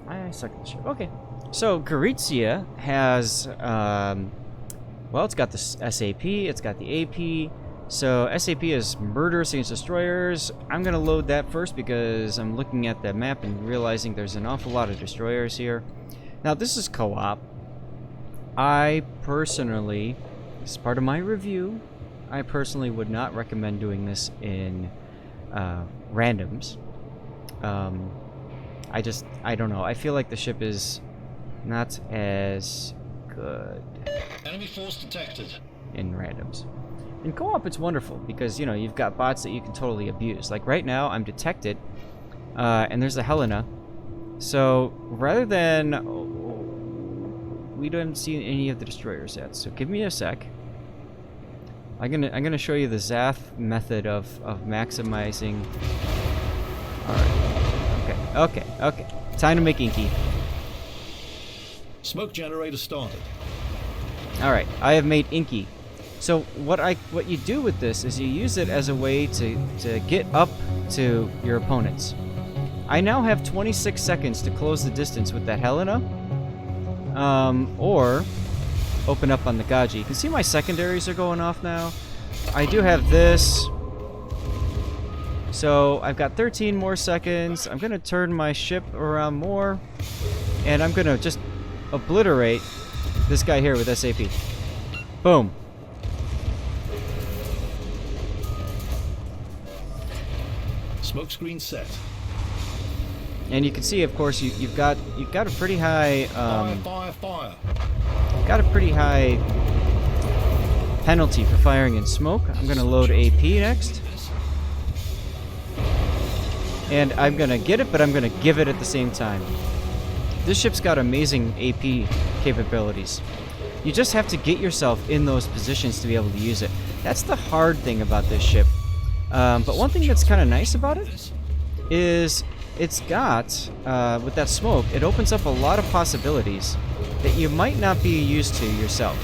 I suck at the ship. Okay. So, Gorizia has, well, it's got the SAP, it's got the AP. So, SAP is Murderers Against Destroyers. I'm going to load that first because I'm looking at the map and realizing there's an awful lot of destroyers here. Now, this is co-op. I personally, as part of my review, I personally would not recommend doing this in randoms. I don't know. I feel like the ship is not as good
Enemy force detected.
in randoms. In co-op, it's wonderful because, you know, you've got bots that you can totally abuse. Like right now, I'm detected, and there's a Helena. So rather than... we don't see any of the destroyers yet, so give me a sec. I'm gonna show you the Zath method of maximizing... Alright. Okay. Time to make Inky.
Smoke generator started.
Alright, I have made Inky. So what you do with this is you use it as a way to get up to your opponents. I now have 26 seconds to close the distance with that Helena. Or open up on the Gaji. You can see my secondaries are going off now. I do have this. So I've got 13 more seconds. I'm going to turn my ship around more. And I'm going to just obliterate this guy here with SAP. Boom.
Smoke screen set.
And you can see, of course, you've got a pretty high
Fire.
got a pretty high penalty for firing in smoke. I'm gonna load AP next, and I'm gonna get it, but I'm gonna give it at the same time. This ship's got amazing AP capabilities. You just have to get yourself in those positions to be able to use it. That's the hard thing about this ship. But one thing that's kind of nice about it is it's got, with that smoke, it opens up a lot of possibilities that you might not be used to yourself.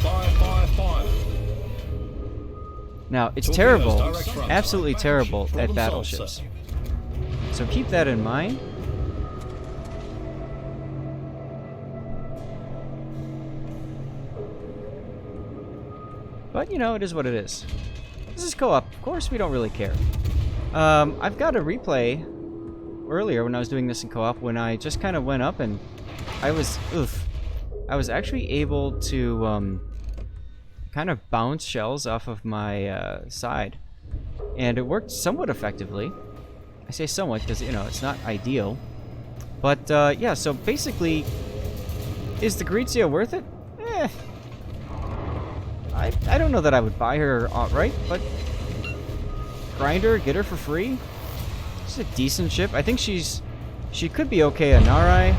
Fire.
Now, it's
Torpedoes,
terrible,
direct front.
absolutely terrible at
Problem solved,
battleships.
sir.
So keep that in mind. But, you know, it is what it is. This is co-op. Of course, we don't really care. I've got a replay earlier when I was doing this in co-op when I just kind of went up and I was... Oof. I was actually able to kind of bounce shells off of my side. And it worked somewhat effectively. I say somewhat because, you know, it's not ideal. But, yeah, so basically, is the Grizia worth it? Eh. I don't know that I would buy her outright, but grind her, get her for free. She's a decent ship. I think she could be okay on Narai.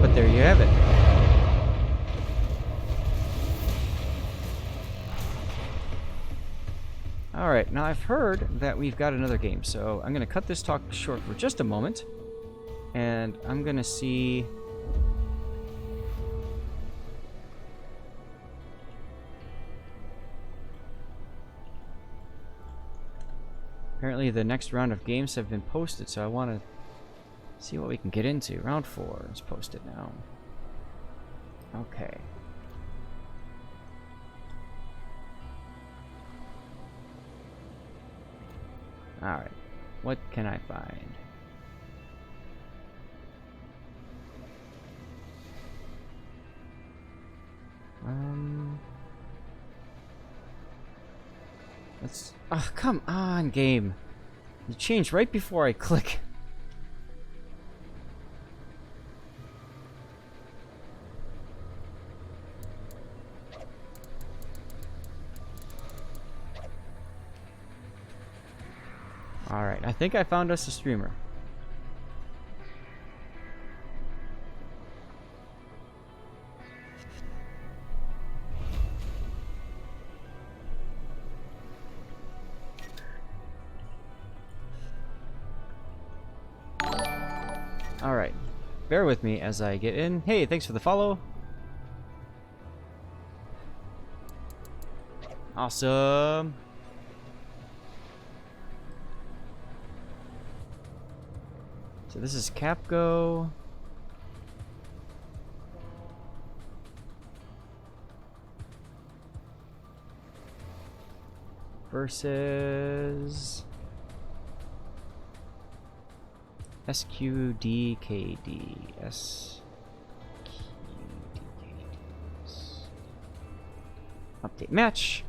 But there you have it. Alright, now I've heard that we've got another game, so I'm going to cut this talk short for just a moment. And I'm going to see... Apparently the next round of games have been posted, so I want to see what we can get into. Round 4 is posted now. Okay. Alright. What can I find? Let's... Oh, come on, game. You changed right before I click. Alright, I think I found us a streamer. Alright, bear with me as I get in. Hey, thanks for the follow. Awesome. So this is Capco. Versus SQDKD. Update match.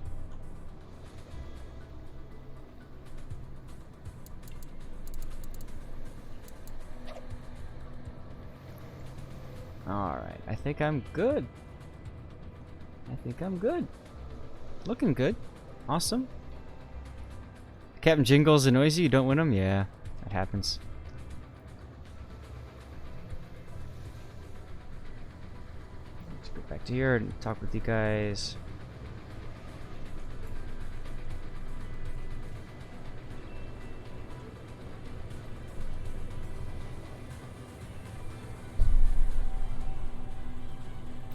Alright, I think I'm good. Looking good. Awesome. Captain Jingles annoys you don't win them? Yeah, that happens. Let's go back to here and talk with you guys.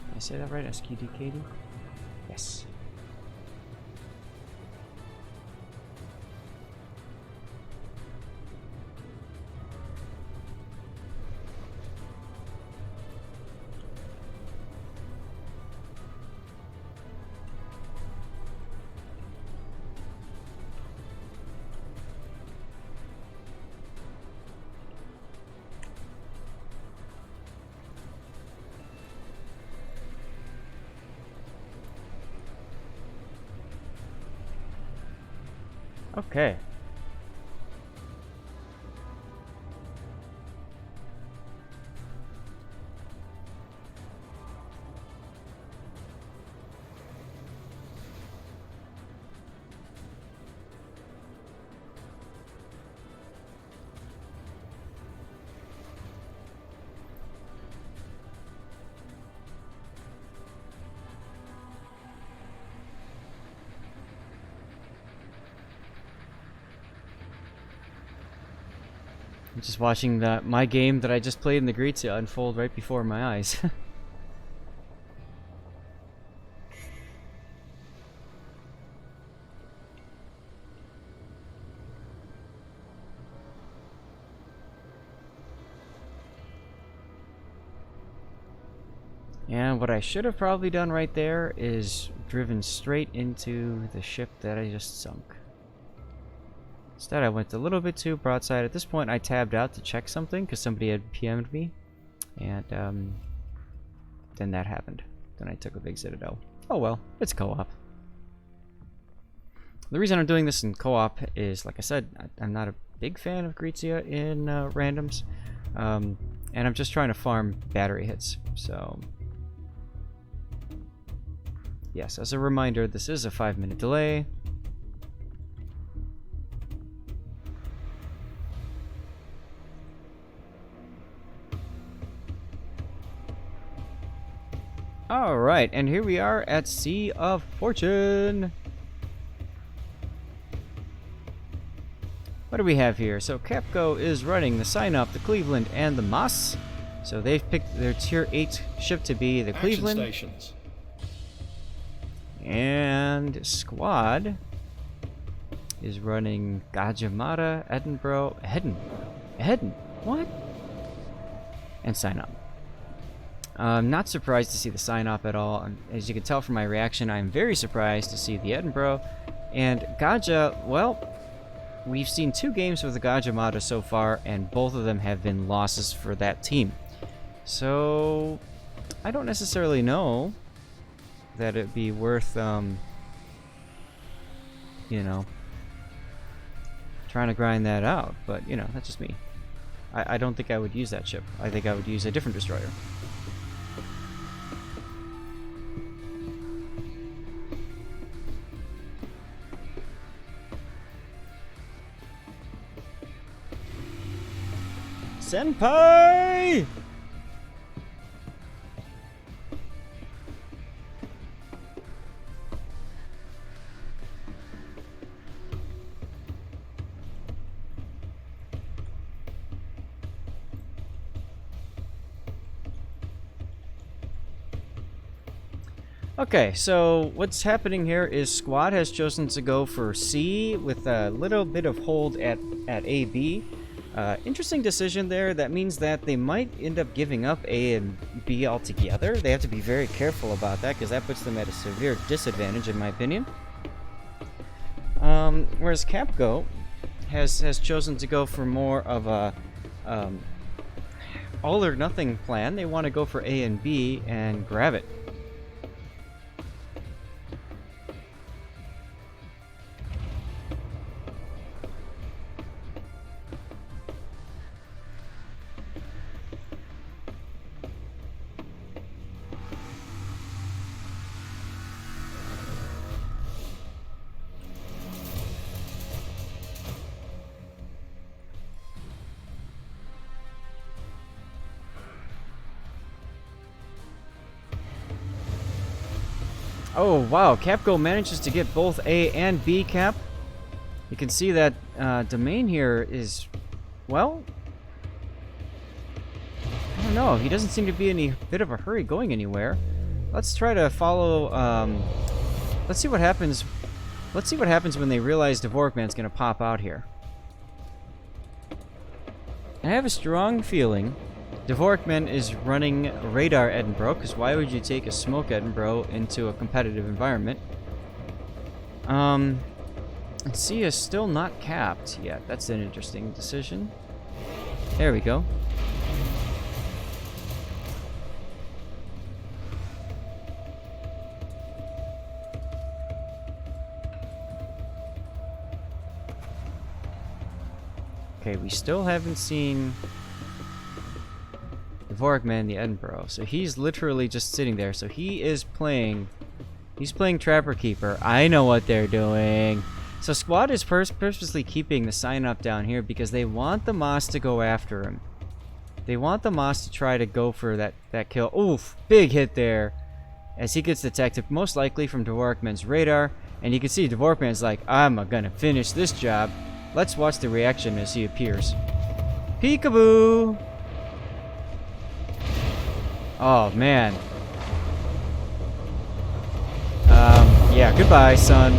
Did I say that right? SQDKD? Yes. Okay. I'm just watching my game that I just played in the Grizia unfold right before my eyes. And what I should have probably done right there is driven straight into the ship that I just sunk. Instead, I went a little bit too broadside. At this point, I tabbed out to check something because somebody had PM'd me. And then that happened. Then I took a big citadel. Oh well, it's co-op. The reason I'm doing this in co-op is, like I said, I'm not a big fan of Grizia in randoms. And I'm just trying to farm battery hits. So, yes, as a reminder, this is a 5-minute delay. Alright, and here we are at Sea of Fortune. What do we have here? So Capco is running the Sign-Up, the Cleveland, and the Moss. So they've picked their Tier 8 ship to be the Cleveland.
Action stations.
And Squad is running Gajamata, Edinburgh, what? And Sign-Up. I'm not surprised to see the Sign-Up at all. As you can tell from my reaction, I'm very surprised to see the Edinburgh. And Gaja, well, we've seen 2 games with the Gajamata so far, and both of them have been losses for that team. So, I don't necessarily know that it'd be worth, you know, trying to grind that out. But, you know, that's just me. I don't think I would use that ship. I think I would use a different destroyer. Senpai! Okay, so what's happening here is Squad has chosen to go for C with a little bit of hold at AB. Interesting decision there. That means that they might end up giving up A and B altogether. They have to be very careful about that because that puts them at a severe disadvantage, in my opinion. Whereas Capco has chosen to go for more of a all or nothing plan. They want to go for A and B and grab it. Oh wow, Capco manages to get both A and B cap. You can see that Domain here is, well, I don't know, he doesn't seem to be in a bit of a hurry going anywhere. Let's try to follow, let's see what happens. Let's see what happens when they realize Dvorakman's gonna pop out here. I have a strong feeling Dvorakman is running Radar Edinburgh, because why would you take a Smoke Edinburgh into a competitive environment? C is still not capped yet. That's an interesting decision. There we go. Okay, we still haven't seen Dvorakman the Edinburgh, so he's literally just sitting there. So he is playing, he's playing Trapper Keeper. I know what they're doing. So Squad is purposely keeping the sign up down here because they want the Moss to go after him. They want the Moss to try to go for that kill. Oof, big hit there as he gets detected, most likely from Dvorakman's radar. And you can see Dvorakman's like, I'm gonna finish this job. Let's watch the reaction as he appears. Peekaboo! Oh, man. Yeah, goodbye, son.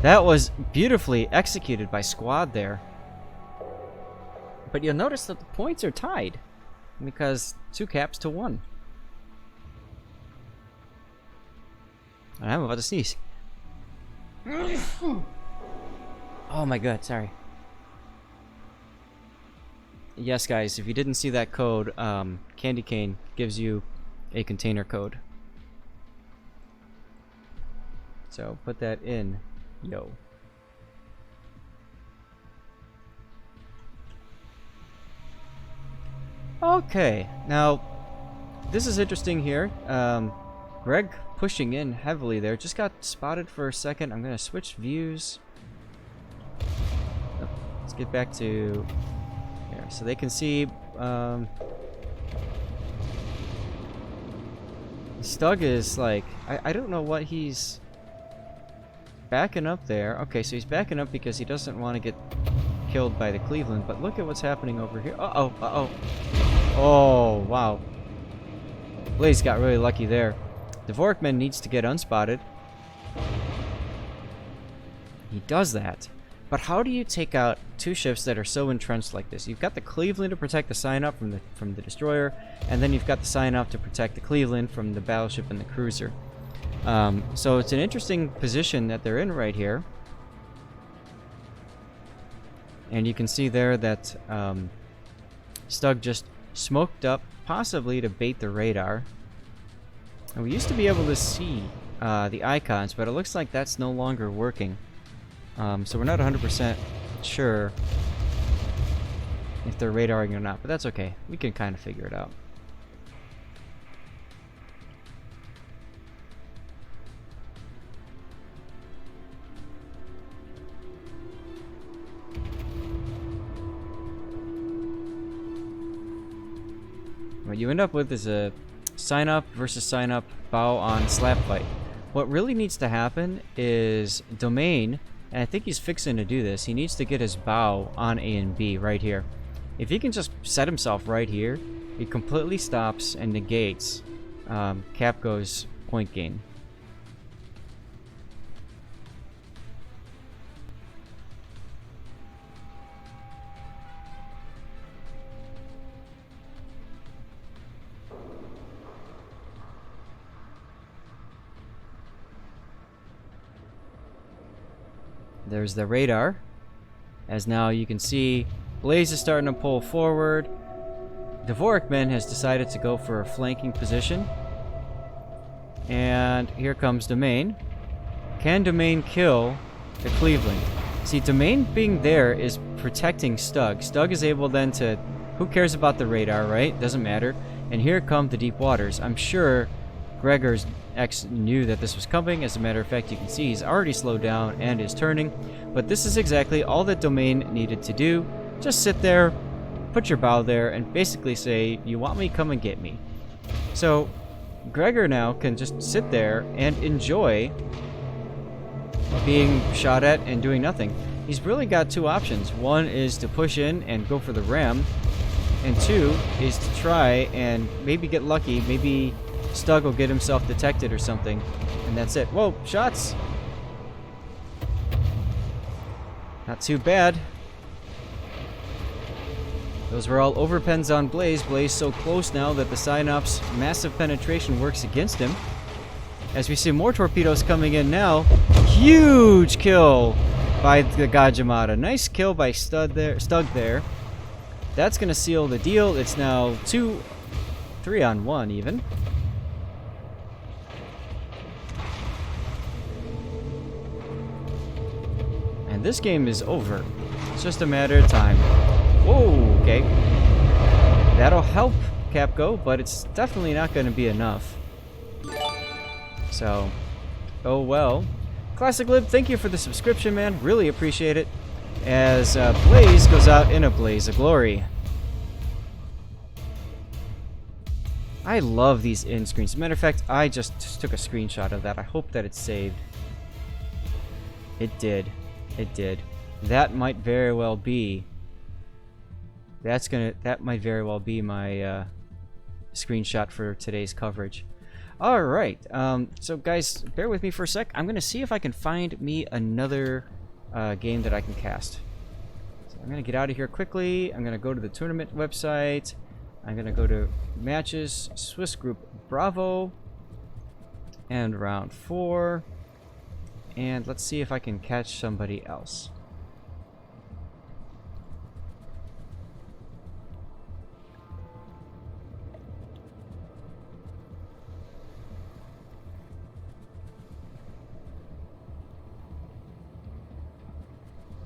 That was beautifully executed by Squad there. But you'll notice that the points are tied. Because 2 caps to 1. And I'm about to sneeze. Oh my god, sorry. yes, guys, if you didn't see that code, Candy Cane gives you a container code. So put that in, yo. Okay, now this is interesting here. Greg pushing in heavily there. Just got spotted for a second. I'm gonna switch views. Oh, let's get back to here so they can see. Stug is like, I don't know what he's backing up there. Okay, so he's backing up because he doesn't want to get killed by the Cleveland, but look at what's happening over here. Uh-oh, uh-oh. Oh, wow. Blaze got really lucky there. The Vorkman needs to get unspotted. He does that. But how do you take out two ships that are so entrenched like this? You've got the Cleveland to protect the sign-up from the destroyer, and then you've got the sign-up to protect the Cleveland from the battleship and the cruiser. So it's an interesting position that they're in right here. And you can see there that Stug just smoked up, possibly to bait the radar. And we used to be able to see the icons, but it looks like that's no longer working. So we're not 100% sure if they're radaring or not, but that's okay. We can kind of figure it out. What you end up with is a sign-up versus sign-up bow on slap fight. What really needs to happen is Domain, and I think he's fixing to do this, he needs to get his bow on A and B right here. If he can just set himself right here, he completely stops and negates Capco's point gain. There's the radar, as now you can see Blaze is starting to pull forward. Dvorakman has decided to go for a flanking position. And here comes Domain. Can Domain kill the Cleveland? See, Domain being there is protecting Stug. Stug is able then to... Who cares about the radar, right? Doesn't matter. And here come the deep waters. I'm sure Gregor's X knew that this was coming. As a matter of fact, you can see he's already slowed down and is turning. But this is exactly all that Domain needed to do. Just sit there, put your bow there, and basically say, you want me, come and get me. So Gregor now can just sit there and enjoy being shot at and doing nothing. He's really got two options. One is to push in and go for the ram, and two is to try and maybe get lucky. Maybe Stug will get himself detected or something, and that's it. Whoa, shots! Not too bad. Those were all overpens on Blaze. Blaze so close now that the Synop's massive penetration works against him. As we see more torpedoes coming in now. Huge kill by the Gajimata. Nice kill by Stug there. That's going to seal the deal. It's now 3-on-1 even. And this game is over. It's just a matter of time. Whoa, okay. That'll help Capco, but it's definitely not going to be enough. So, oh well. Classic Lib, thank you for the subscription, man. Really appreciate it. As Blaze goes out in a blaze of glory. I love these end screens. As a matter of fact, I just took a screenshot of that. I hope that it's saved. It did. It did. That might very well be... That might very well be my screenshot for today's coverage. Alright, so guys, bear with me for a sec. I'm going to see if I can find me another game that I can cast. So I'm going to get out of here quickly. I'm going to go to the tournament website. I'm going to go to matches, Swiss Group Bravo, and round 4. And let's see if I can catch somebody else.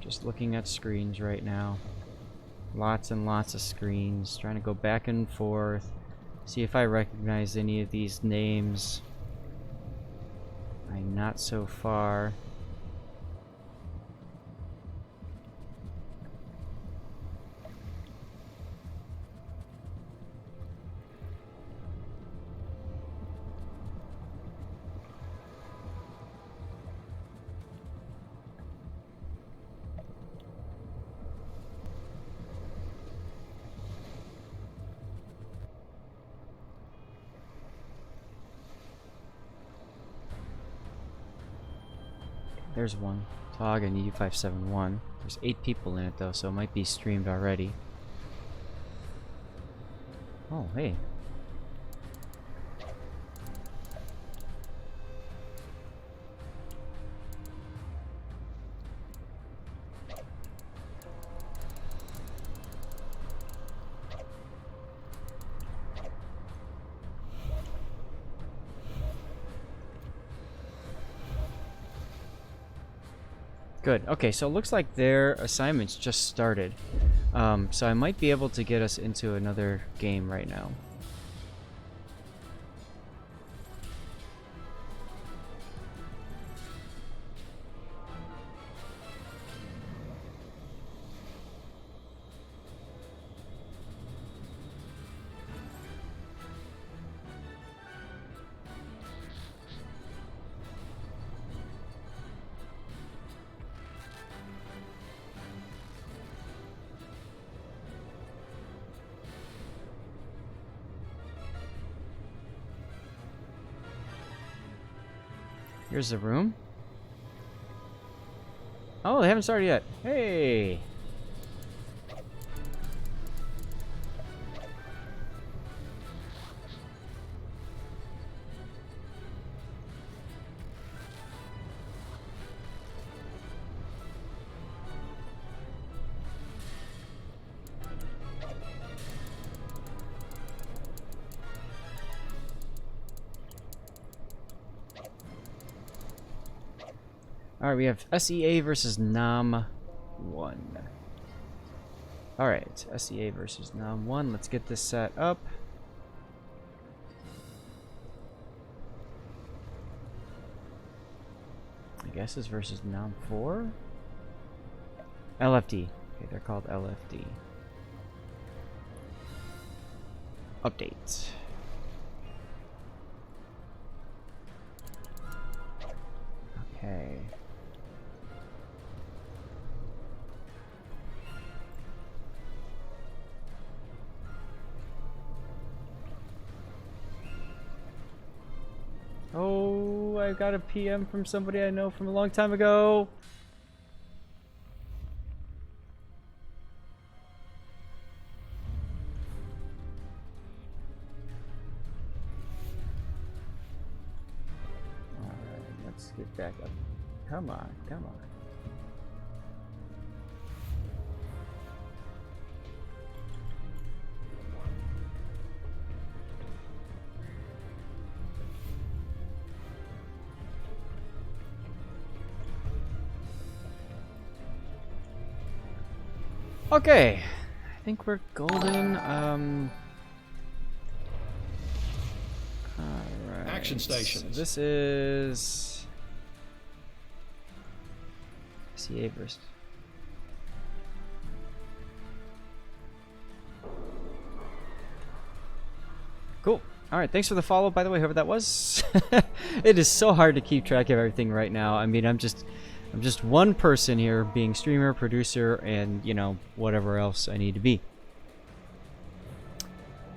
Just looking at screens right now. Lots and lots of screens. Trying to go back and forth. See if I recognize any of these names. I'm not so far. There's one. Tog and U571. There's 8 people in it though, so it might be streamed already. Oh, hey. Good. Okay, so it looks like their assignments just started. So I might be able to get us into another game right now. Here's the room. Oh, they haven't started yet. Hey! Alright, we have SEA versus NAM 1. Alright, SEA versus NAM 1. Let's get this set up. I guess it's versus NAM 4? LFD. Okay, they're called LFD. Update. Okay. Oh, I got a PM from somebody I know from a long time ago. Alright, let's get back up. Come on, come on. Okay, I think we're golden. Alright.
Action stations.
So this is CA versus. Cool. Alright, thanks for the follow, by the way, whoever that was. It is so hard to keep track of everything right now. I mean, I'm just one person here, being streamer, producer, and, you know, whatever else I need to be.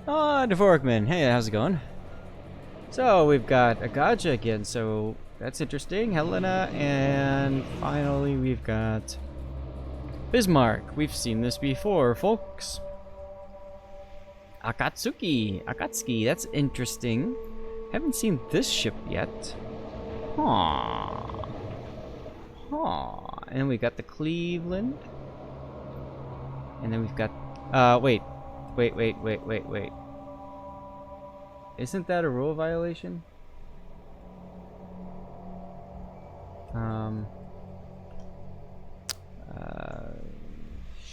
Ah, Dvorkman. Hey, how's it going? So, we've got Agaja again, so that's interesting. Helena, and finally we've got Bismarck. We've seen this before, folks. Akatsuki, that's interesting. Haven't seen this ship yet. Aww. Aww. And we got the Cleveland. And then we've got wait. Isn't that a rule violation?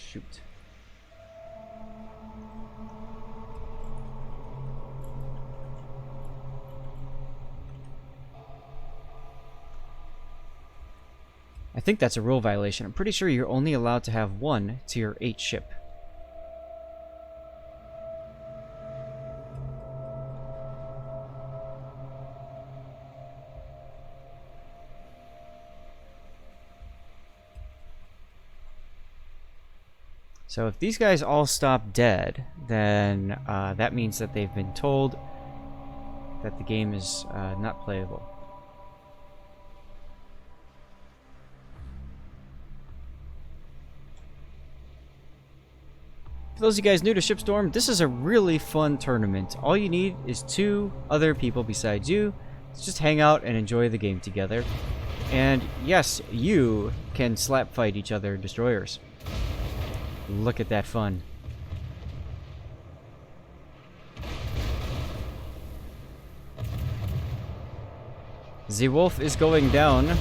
shoot. I think that's a rule violation. I'm pretty sure you're only allowed to have one tier 8 ship. So if these guys all stop dead, then that means that they've been told that the game is not playable. For those of you guys new to Shipstorm, this is a really fun tournament. All you need is 2 other people besides you to just hang out and enjoy the game together. And yes, you can slap fight each other in destroyers. Look at that fun. Z-Wolf is going down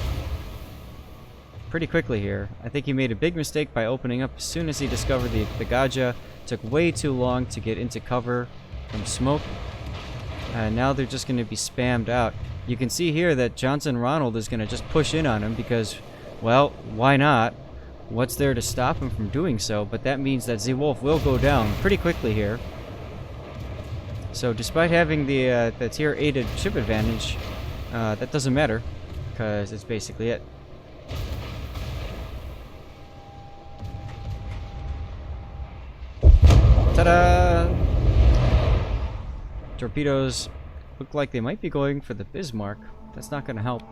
pretty quickly here. I think he made a big mistake by opening up as soon as he discovered the Gaja. Took way too long to get into cover from smoke. And now they're just going to be spammed out. You can see here that Johnson Ronald is going to just push in on him because, well, why not? What's there to stop him from doing so? But that means that Z-Wolf will go down pretty quickly here. So despite having the tier 8 ship advantage, that doesn't matter because it's basically it. Ta-da! Torpedoes look like they might be going for the Bismarck. That's not going to help.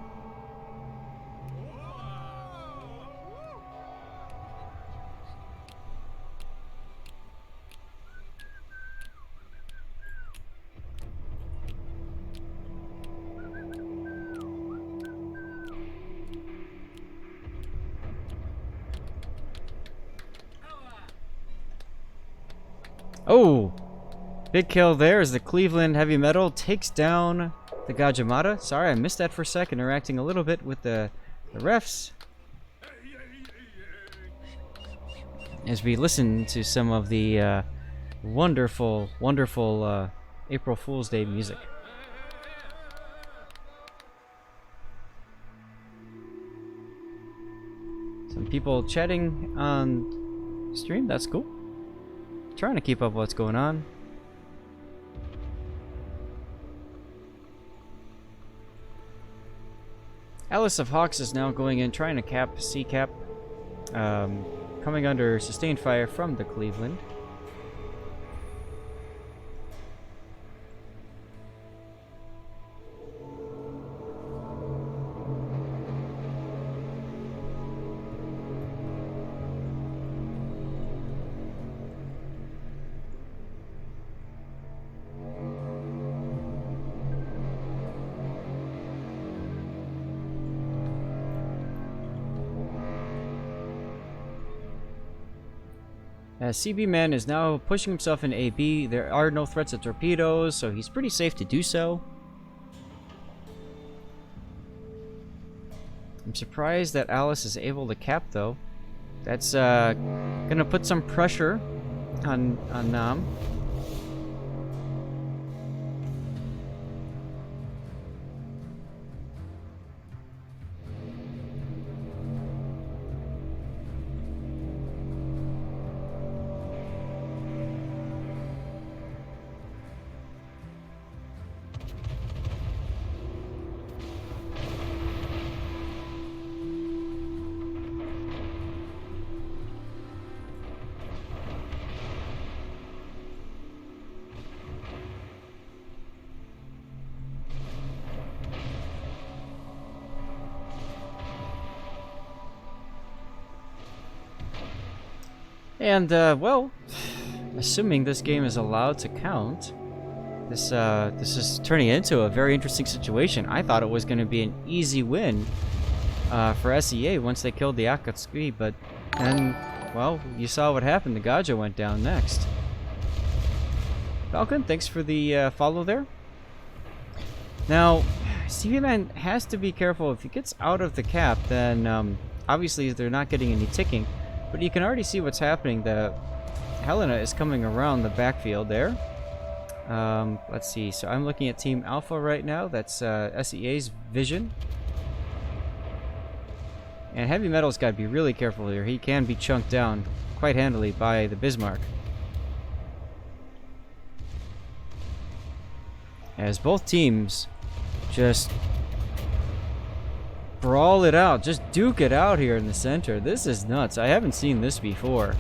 Oh! Big kill there as the Cleveland Heavy Metal takes down the Gajimata. Sorry, I missed that for a second, interacting a little bit with the refs. As we listen to some of the wonderful, wonderful April Fool's Day music. Some people chatting on stream, that's cool. Trying to keep up what's going on. Alice of Hawks is now going in, trying to cap C-cap. Coming under sustained fire from the Cleveland. CB Man is now pushing himself in AB. There are no threats of torpedoes, so he's pretty safe to do so. I'm surprised that Alice is able to cap, though. That's gonna put some pressure on Nam. And, well, assuming this game is allowed to count, this is turning into a very interesting situation. I thought it was going to be an easy win for SEA once they killed the Akatsuki, but then, well, you saw what happened. The Gaja went down next. Falcon, thanks for the follow there. Now, CV Man has to be careful. If he gets out of the cap, then obviously they're not getting any ticking. But you can already see what's happening. The Helena is coming around the backfield there. Let's see. So I'm looking at Team Alpha right now. That's SEA's vision. And Heavy Metal's got to be really careful here. He can be chunked down quite handily by the Bismarck. As both teams just brawl it out. Just duke it out here in the center. This is nuts. I haven't seen this before.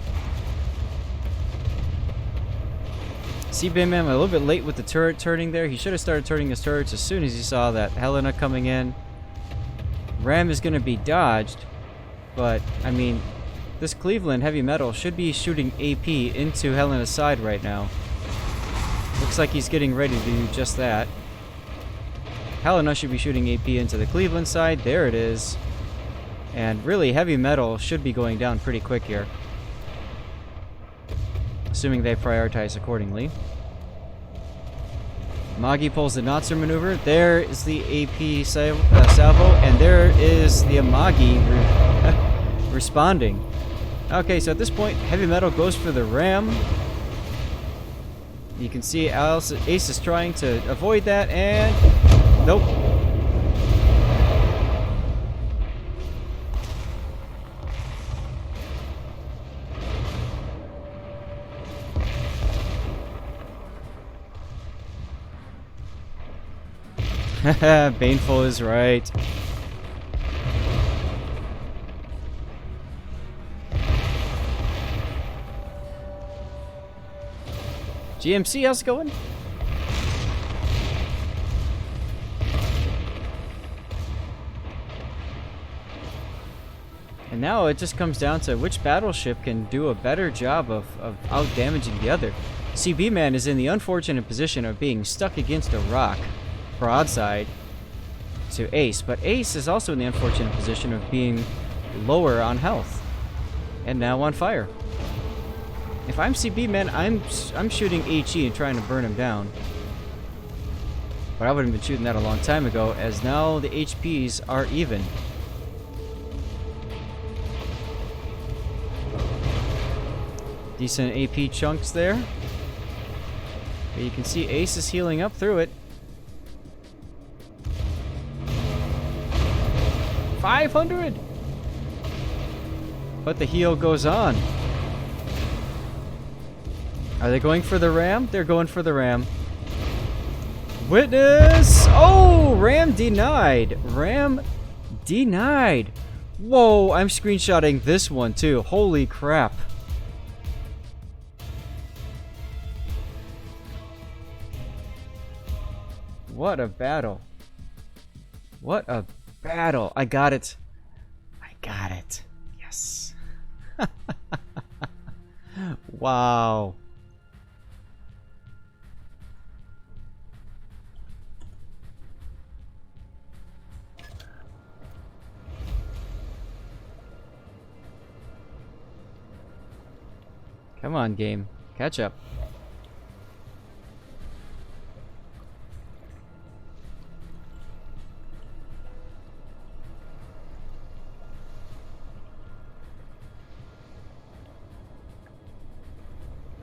C-Beam a little bit late with the turret turning there. He should have started turning his turrets as soon as he saw that Helena coming in. Ram is going to be dodged, but I mean, this Cleveland Heavy Metal should be shooting AP into Helena's side right now. Looks like he's getting ready to do just that. Helena should be shooting AP into the Cleveland side. There it is. And really, Heavy Metal should be going down pretty quick here, assuming they prioritize accordingly. Magi pulls the Notzer maneuver. There is the AP salvo, and there is the Amagi responding. Okay, so at this point, Heavy Metal goes for the Ram. You can see Ace is trying to avoid that, and nope. Baneful is right. GMC, how's it going? And now it just comes down to which battleship can do a better job of out-damaging the other. CB-Man is in the unfortunate position of being stuck against a rock, broadside to Ace, but Ace is also in the unfortunate position of being lower on health and now on fire. If I'm CB-Man, I'm shooting HE and trying to burn him down. But I would have been shooting that a long time ago, as now the HPs are even. Decent AP chunks there. But you can see Ace is healing up through it. 500! But the heal goes on. Are they going for the Ram? They're going for the Ram. Witness! Oh! Ram denied! Ram denied! Whoa, I'm screenshotting this one too. Holy crap. What a battle. What a battle. I got it. I got it. Yes. Wow. Come on, game. Catch up.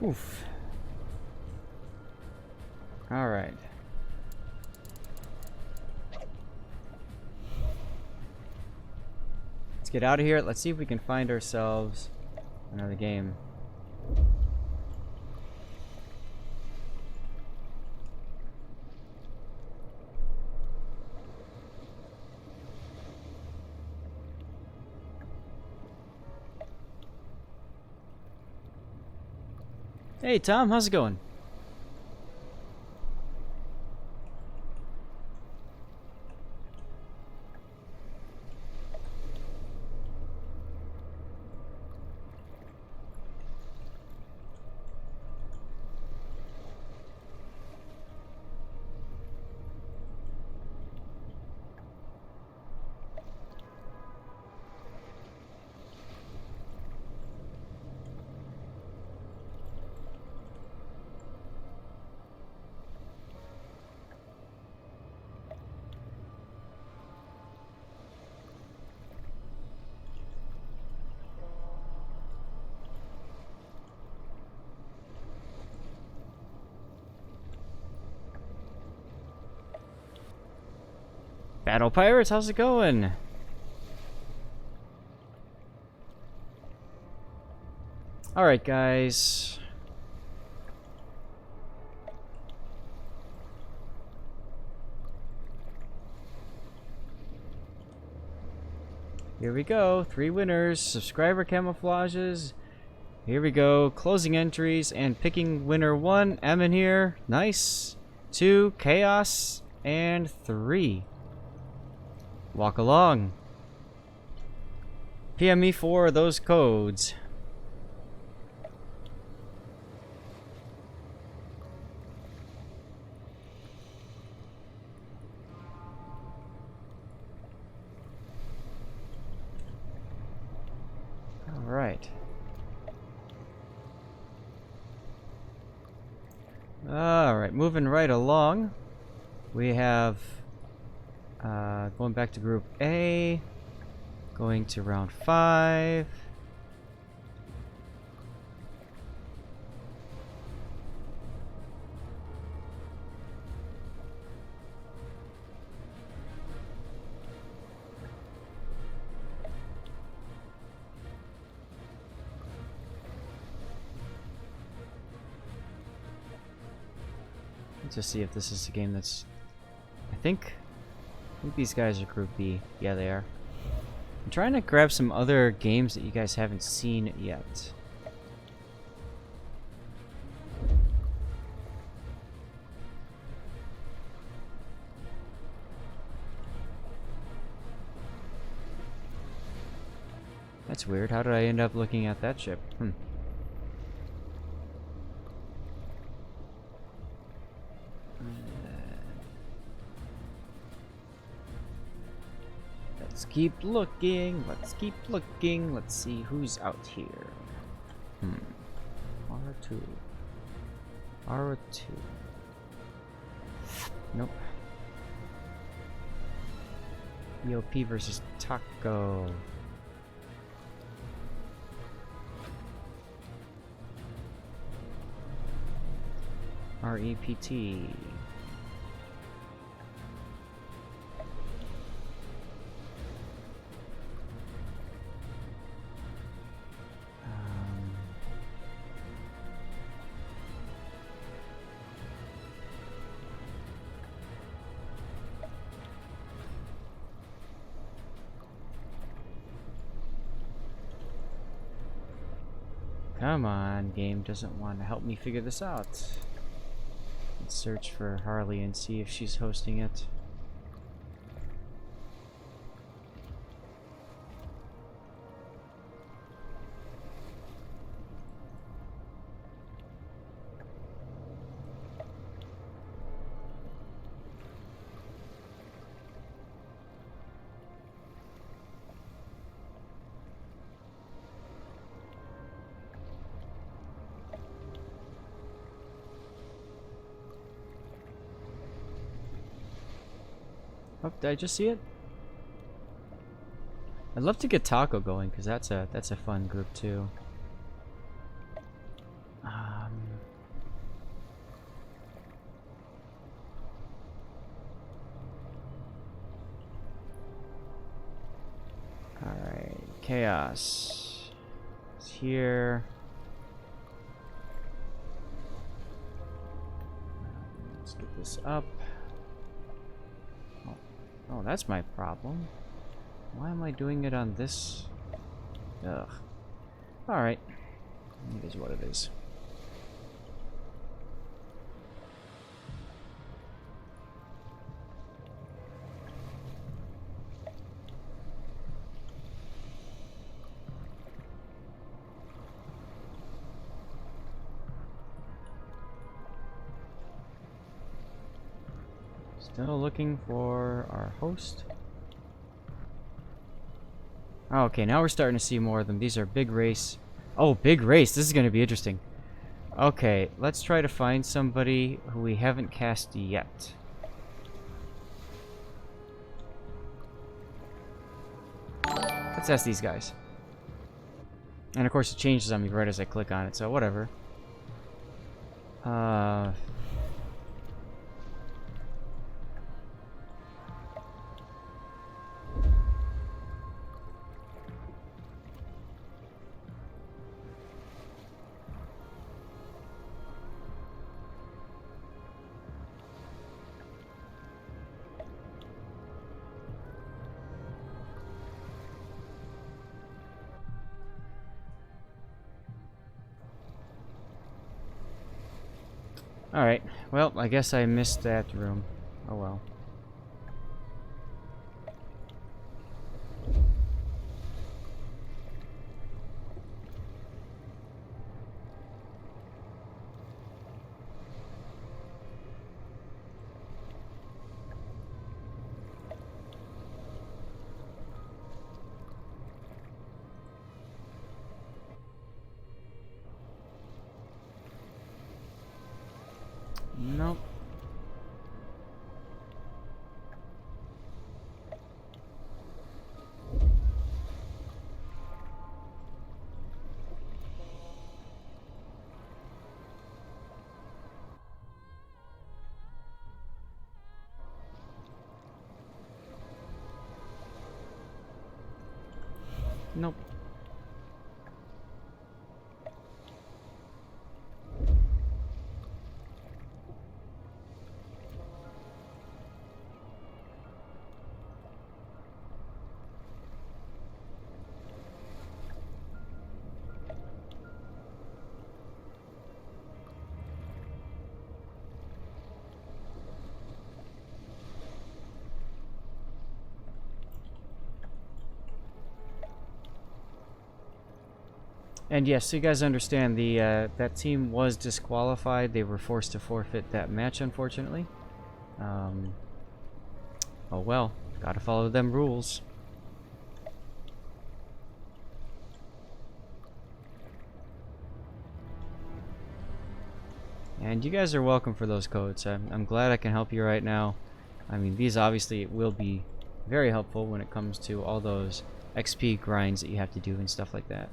Oof. All right. Let's get out of here. Let's see if we can find ourselves another game. Hey Tom, how's it going? Battle Pirates, how's it going? Alright, guys. Here we go. 3 winners. Subscriber camouflages. Here we go. Closing entries and picking winner 1. Emin here. Nice. 2. Chaos. And 3. Walk along. PM me for those codes. Alright. Alright, moving right along. We have going back to group A, going to round 5. Let's just see if this is a game that's... I think these guys are Group B. Yeah, they are. I'm trying to grab some other games that you guys haven't seen yet. That's weird. How did I end up looking at that ship? Let's keep looking. Let's keep looking. Let's see who's out here. R2. R2. Nope. EOP versus Taco. REPT. Come on, game doesn't want to help me figure this out. Let's search for Harley and see if she's hosting it. Oh, did I just see it? I'd love to get Taco going because that's a fun group too. All right, Chaos is here. Let's get this up. Oh, that's my problem. Why am I doing it on this? Ugh. Alright. It is what it is. Still looking for our host. Oh, okay, now we're starting to see more of them. These are big race. Oh, big race. This is going to be interesting. Okay, let's try to find somebody who we haven't cast yet. Let's ask these guys. And of course it changes on me right as I click on it, so whatever. Alright, well, I guess I missed that room. Oh well. Nope. Nope. And yes, so you guys understand, the that team was disqualified. They were forced to forfeit that match, unfortunately. Oh well, gotta follow them rules. And you guys are welcome for those codes. I'm glad I can help you right now. I mean, these obviously will be very helpful when it comes to all those XP grinds that you have to do and stuff like that.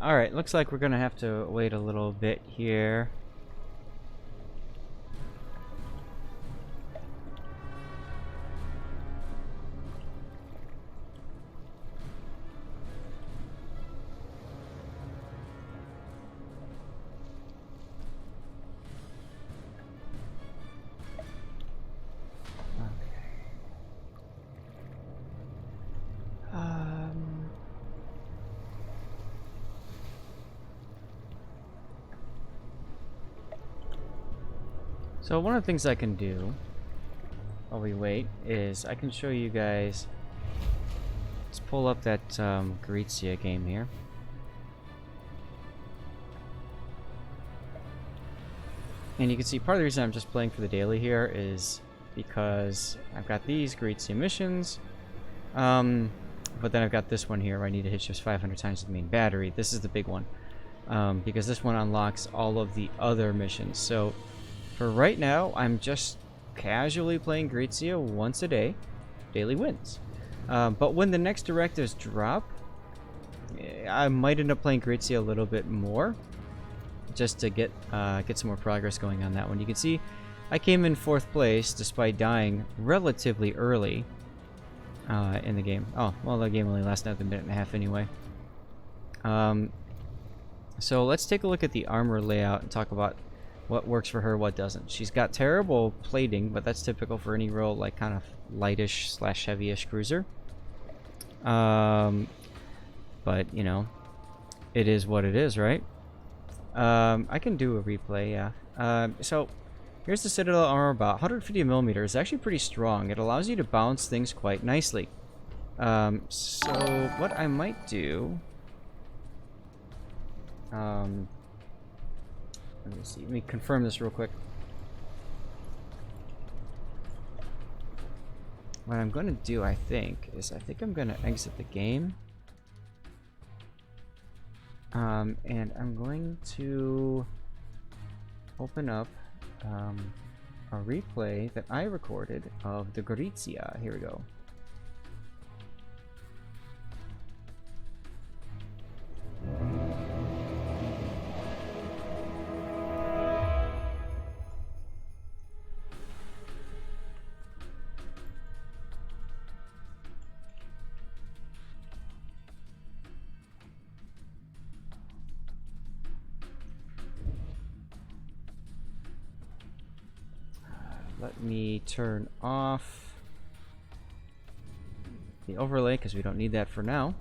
Alright, looks like we're gonna have to wait a little bit here. So one of the things I can do while we wait is I can show you guys. Let's pull up that Gorizia game here. And you can see part of the reason I'm just playing for the daily here is because I've got these Gorizia missions, but then I've got this one here where I need to hit ships 500 times with the main battery. This is the big one, because this one unlocks all of the other missions. So for right now, I'm just casually playing Gorizia once a day, daily wins. But when the next directives drop, I might end up playing Gorizia a little bit more, just to get some more progress going on that one. You can see I came in 4th place despite dying relatively early in the game. Oh, well, the game only lasted another minute and a half anyway. So let's take a look at the armor layout and talk about what works for her, what doesn't. She's got terrible plating, but that's typical for any real, like, kind of lightish slash heavyish cruiser. But, you know, it is what it is, right? I can do a replay, yeah. So here's the Citadel armor about 150 millimeters. It's actually pretty strong. It allows you to bounce things quite nicely. So what I might do, let me see. Let me confirm this real quick. What I'm going to do, I think I'm going to exit the game. And I'm going to open up a replay that I recorded of the Gorizia. Here we go. let me turn off the overlay because we don't need that for now.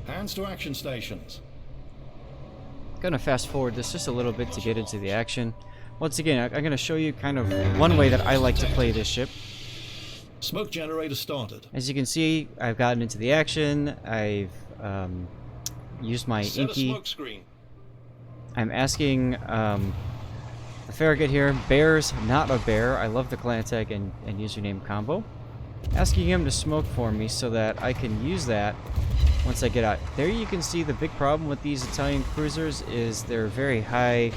Hands to action stations.
Gonna fast forward this just a little bit to get into the action. Once again, I'm gonna show you kind of one way that I like to play this ship.
Smoke generator started.
As you can see, I've gotten into the action. I've used my
Set a
inky.
smoke screen.
I'm asking the Farragut here, bear's not a bear. I love the clan tag and username combo. Asking him to smoke for me so that I can use that once I get out. There you can see the big problem with these Italian cruisers is their very high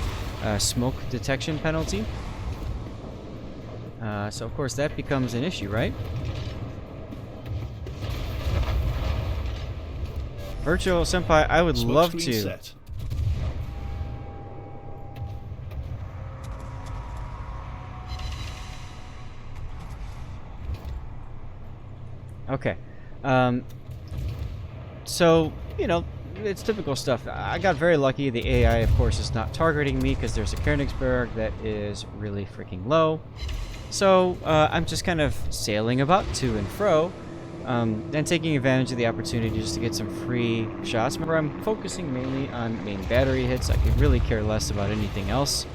smoke detection penalty. So of course that becomes an issue, right? Virtual Senpai, I would
Smoke
love
screen
to.
set.
Okay. So, you know, it's typical stuff. I got very lucky. The AI, of course, is not targeting me because there's a Königsberg that is really freaking low. So, I'm just kind of sailing about to and fro, and taking advantage of the opportunity just to get some free shots. Remember, I'm focusing mainly on main battery hits. I could really care less about anything else.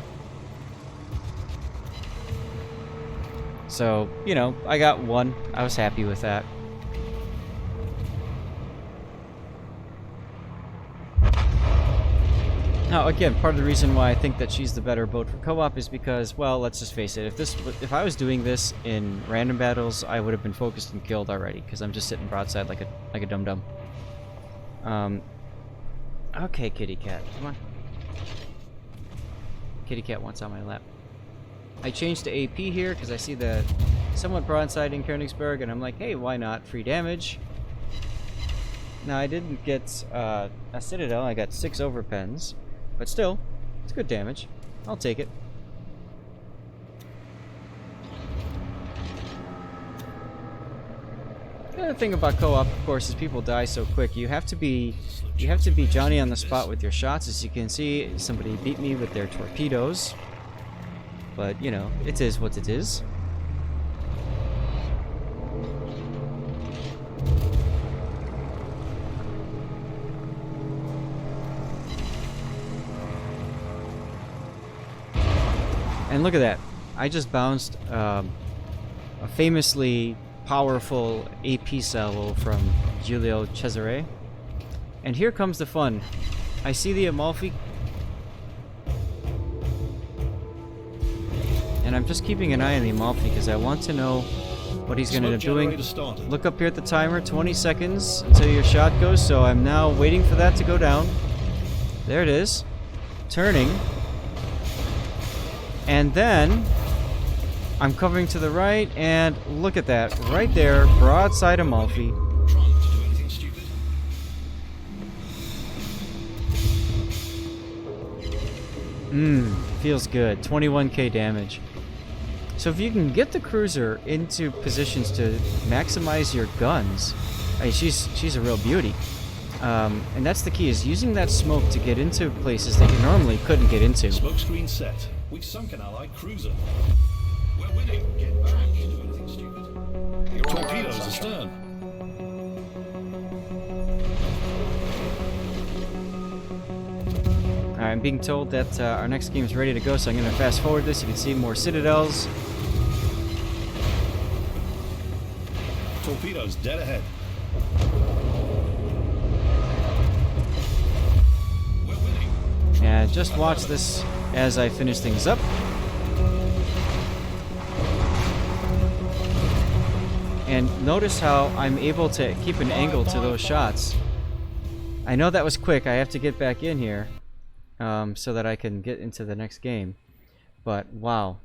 So, you know, I got one. I was happy with that. Now, again, part of the reason why I think that she's the better boat for co-op is because, well, let's just face it. If I was doing this in random battles, I would have been focused and killed already because I'm just sitting broadside like a dum-dum. Okay, kitty cat, come on. Kitty cat wants on my lap. I changed to AP here because I see the somewhat broadside in Königsberg, and I'm like, hey, why not? Free damage. Now, I didn't get a Citadel. I got 6 overpens. But still, it's good damage. I'll take it. The other thing about co-op, of course, is people die so quick. You have to be Johnny on the spot with your shots. As you can see, somebody beat me with their torpedoes. But, you know, it is what it is. And look at that. I just bounced a famously powerful AP salvo from Giulio Cesare. And here comes the fun. I see the Amalfi. And I'm just keeping an eye on the Amalfi because I want to know what he's going to end up doing. Look up here at the timer, 20 seconds until your shot goes. So I'm now waiting for that to go down. There it is. Turning. And then I'm covering to the right, and look at that. Right there, broadside Amalfi. Feels good. 21k damage. So if you can get the cruiser into positions to maximize your guns, I mean, she's a real beauty. And that's the key, is using that smoke to get into places that you normally couldn't get into.
Smoke screen set. We've sunk an allied cruiser. We're winning. Get back. Do anything stupid. Torpedoes astern.
Alright, I'm being told that our next game is ready to go, so I'm going to fast forward this. You can see more citadels.
Torpedoes dead ahead. We're winning.
And just watch this as I finish things up. And notice how I'm able to keep an angle to those shots. I know that was quick. I have to get back in here so that I can get into the next game. But wow.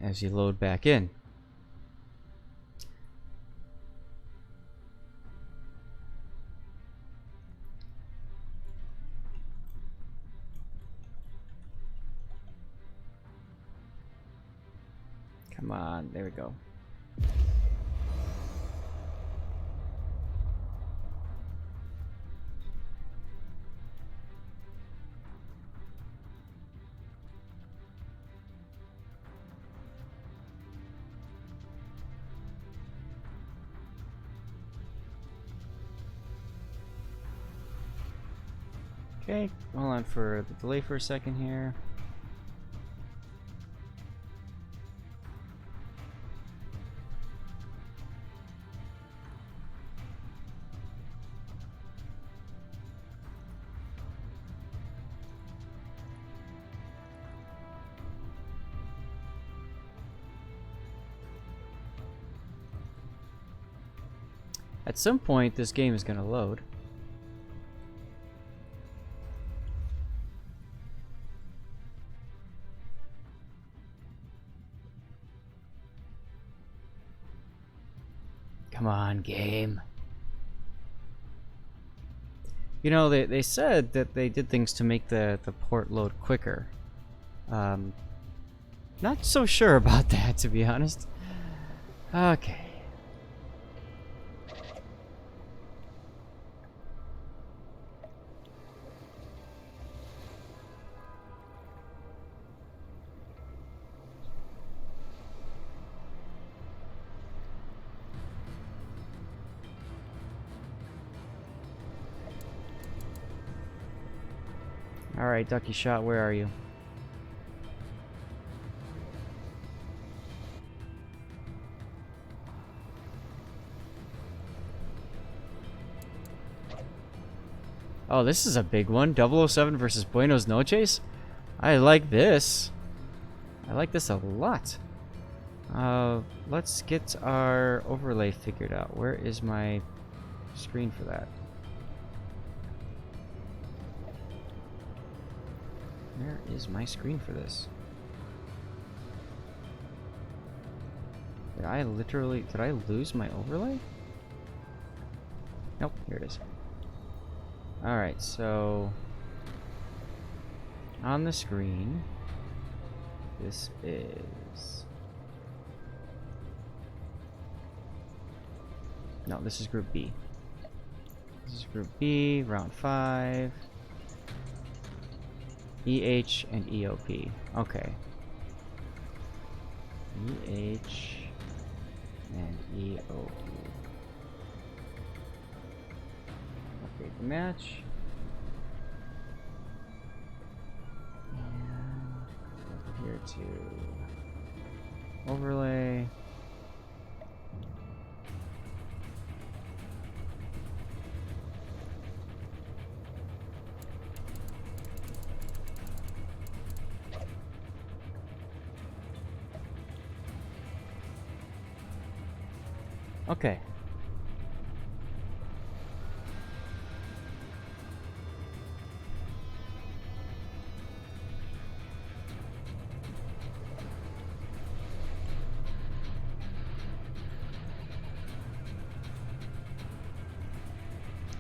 as you load back in. Come on, there we go. Okay, hold on for the delay for a second here. At some point, this game is going to load. Come on, game. You know, they said that they did things to make the port load quicker. Not so sure about that, to be honest. Okay. Alright, Ducky Shot, where are you? Oh, this is a big one. 007 versus Buenos Noches? I like this. I like this a lot. Let's get our overlay figured out. Where is my screen for that? Where is my screen for this? Did I lose my overlay? Nope, here it is. Alright, so on the screen, this is... No, this is Group B. This is Group B, round 5. EH and EOP. Okay. EH and EOP. Update the match. And over here to overlay. Okay.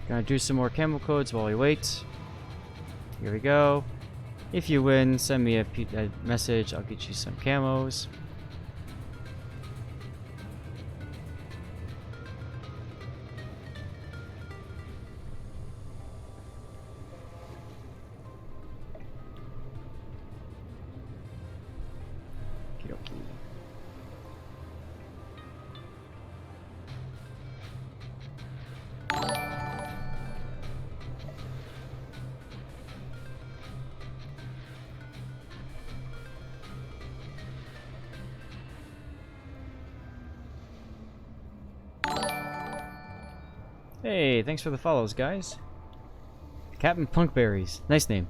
Gonna do some more camo codes while we wait. Here we go. If you win, send me a message. I'll get you some camos. Hey, thanks for the follows, guys. Captain Punkberries. Nice name.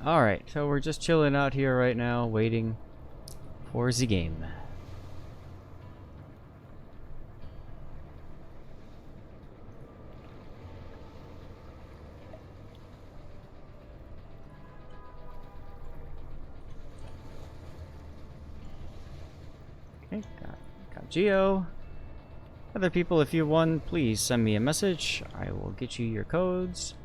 Alright, so we're just chilling out here right now, waiting for the game. Okay, got Geo. Other people, if you won, please send me a message. I will get you your codes.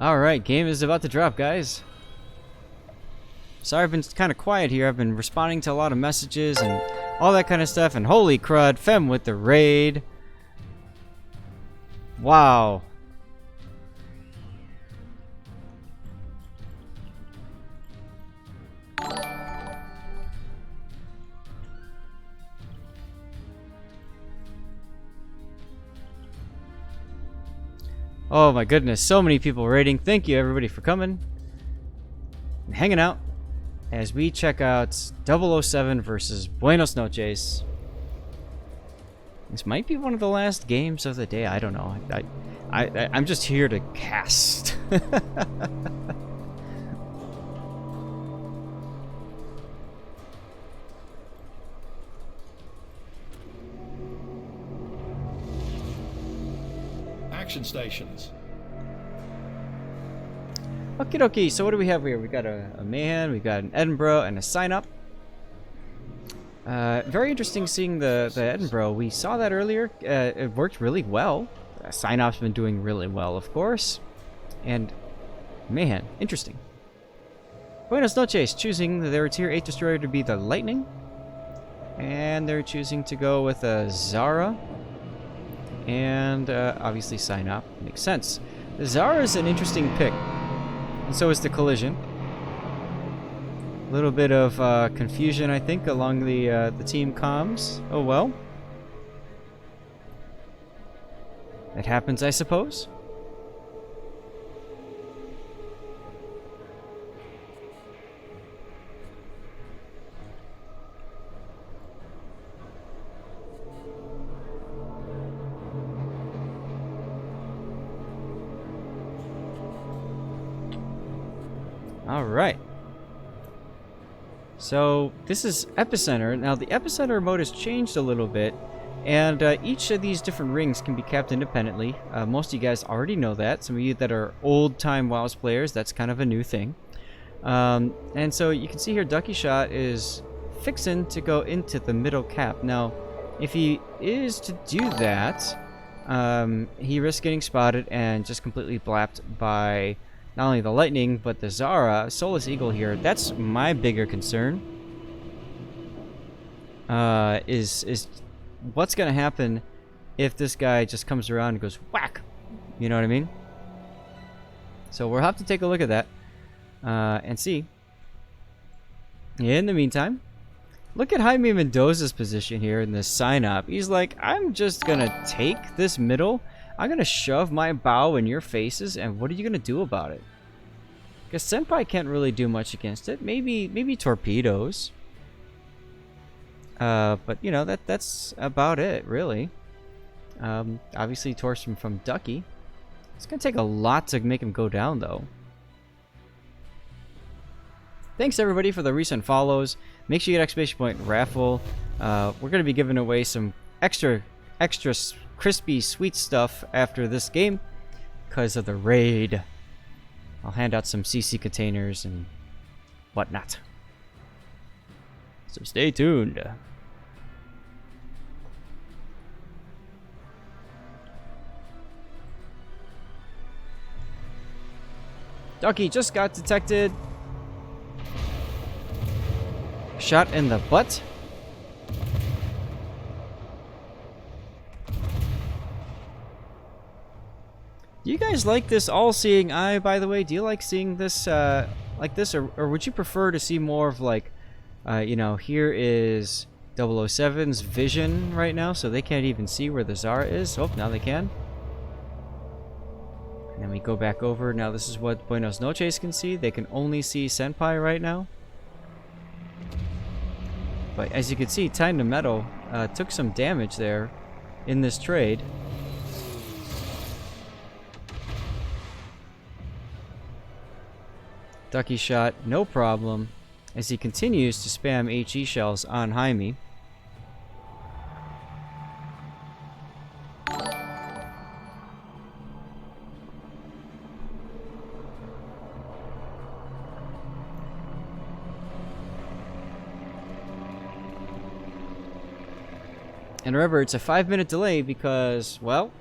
Alright, game is about to drop, guys. Sorry I've been kind of quiet here. I've been responding to a lot of messages and all that kind of stuff. And holy crud, Fem with the raid. Wow. Oh my goodness, so many people raiding. Thank you everybody for coming and hanging out as we check out 007 versus Buenos Noches. This might be one of the last games of the day. I don't know. I'm just here to cast.
Action stations.
Okie dokie, so what do we have here? We got a Mayhem, we got an Edinburgh, and a sign up. Very interesting seeing the Edinburgh. We saw that earlier. It worked really well. Sign up's been doing really well, of course. And Mayhem, interesting. Buenos Noches choosing their tier 8 destroyer to be the Lightning. And they're choosing to go with a Zara. And obviously sign up. Makes sense. The Zara is an interesting pick. And so is the Collision. A little bit of confusion, I think, along the team comms. Oh well. It happens, I suppose. Alright. So, this is Epicenter. Now, the Epicenter mode has changed a little bit, and each of these different rings can be capped independently. Most of you guys already know that. Some of you that are old-time WoW's players, that's kind of a new thing. And so, you can see here, Ducky Shot is fixing to go into the middle cap. Now, if he is to do that, he risks getting spotted and just completely blapped by not only the Lightning, but the Zara. Soulless Eagle here. That's my bigger concern. Is what's going to happen if this guy just comes around and goes whack? You know what I mean? So we'll have to take a look at that and see. In the meantime, look at Jaime Mendoza's position here in this sign-up. He's like, I'm just going to take this middle. I'm going to shove my bow in your faces, and what are you going to do about it? Because Senpai can't really do much against it. Maybe torpedoes. But, you know, that's about it, really. Obviously, torch from Ducky. It's going to take a lot to make him go down, though. Thanks, everybody, for the recent follows. Make sure you get exclamation point raffle. We're going to be giving away some extra crispy, sweet stuff after this game because of the raid. I'll hand out some CC containers and whatnot. So stay tuned. Ducky just got detected. Shot in the butt. Do you guys like this all-seeing eye, by the way? Do you like seeing this like this, or would you prefer to see more of like, you know, here is 007's vision right now, so they can't even see where the Zara is. Oh, now they can. And then we go back over. Now this is what Buenos Noches can see. They can only see Senpai right now. But as you can see, Time to Metal took some damage there in this trade. Ducky shot, no problem, as he continues to spam HE shells on Jaime. And remember, it's a 5-minute delay because, well,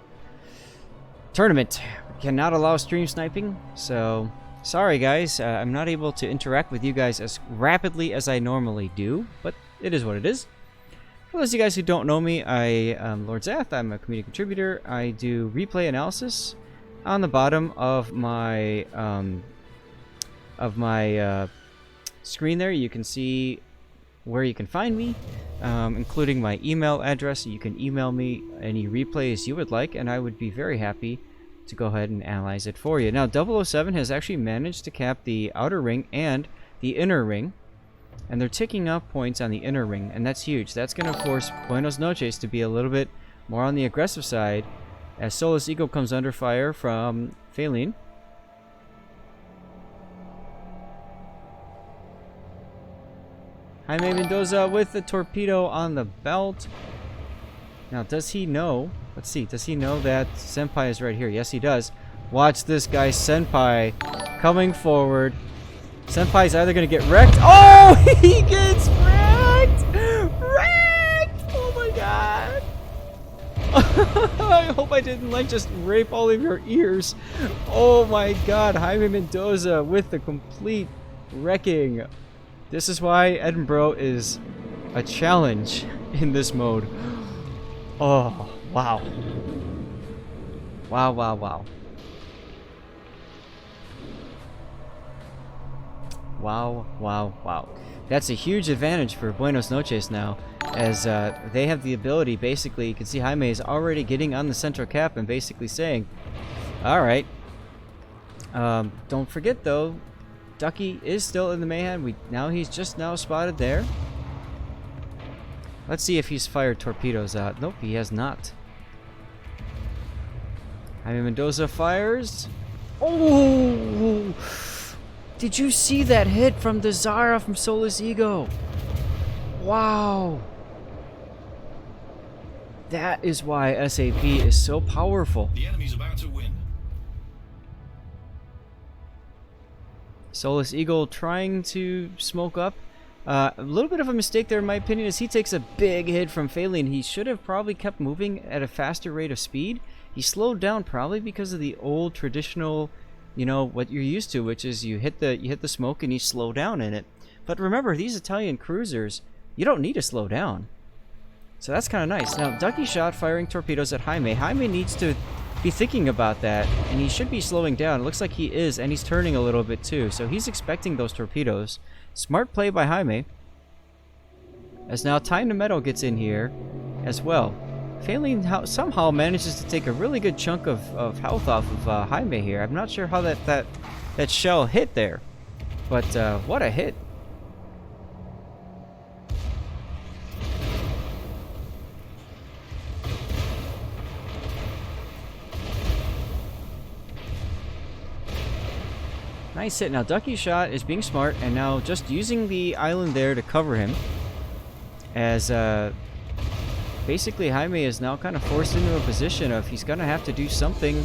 tournament cannot allow stream sniping, so sorry guys, I'm not able to interact with you guys as rapidly as I normally do, but it is what it is. For those of you guys who don't know me, I am Lord Zath. I'm a community contributor. I do replay analysis. On the bottom of my screen there, you can see where you can find me, including my email address. You can email me any replays you would like, and I would be very happy to go ahead and analyze it for you. Now, 007 has actually managed to cap the outer ring and the inner ring, and they're ticking up points on the inner ring, and that's huge. That's going to force Buenos Noches to be a little bit more on the aggressive side as Solus Eagle comes under fire from Phelan. Jaime Mendoza with the torpedo on the belt. Now, does he know? Let's see. Does he know that Senpai is right here? Yes, he does. Watch this guy, Senpai, coming forward. Senpai's either going to get wrecked. Oh, he gets wrecked! Wrecked! Oh, my God. I hope I didn't, like, just rape all of your ears. Oh, my God. Jaime Mendoza with the complete wrecking. This is why Edinburgh is a challenge in this mode. Oh, wow. Wow, wow, wow. Wow, wow, wow. That's a huge advantage for Buenos Noches now, as they have the ability, basically, you can see Jaime is already getting on the central cap and basically saying, alright, don't forget though, Ducky is still in the mayhem. Now he's just now spotted there. Let's see if he's fired torpedoes out. Nope, he has not. Jaime Mendoza fires. Oh! Did you see that hit from the Zara from Solus Ego? Wow! That is why SAP is so powerful.
The enemy's about to win.
Solus Eagle trying to smoke up. A little bit of a mistake there in my opinion as he takes a big hit from Phelan. He should have probably kept moving at a faster rate of speed. He slowed down probably because of the old traditional, you know, what you're used to, which is you hit the smoke and you slow down in it. But remember, these Italian cruisers, you don't need to slow down. So that's kind of nice. Now, Ducky shot firing torpedoes at Jaime. Jaime needs to be thinking about that, and he should be slowing down. It looks like he is, and he's turning a little bit too. So he's expecting those torpedoes. Smart play by Jaime. As now Time to Metal gets in here as well. Phelan somehow manages to take a really good chunk of health off of Jaime here. I'm not sure how that shell hit there, but what a hit. Nice hit. Now Ducky Shot is being smart and now just using the island there to cover him. As basically Jaime is now kind of forced into a position of he's going to have to do something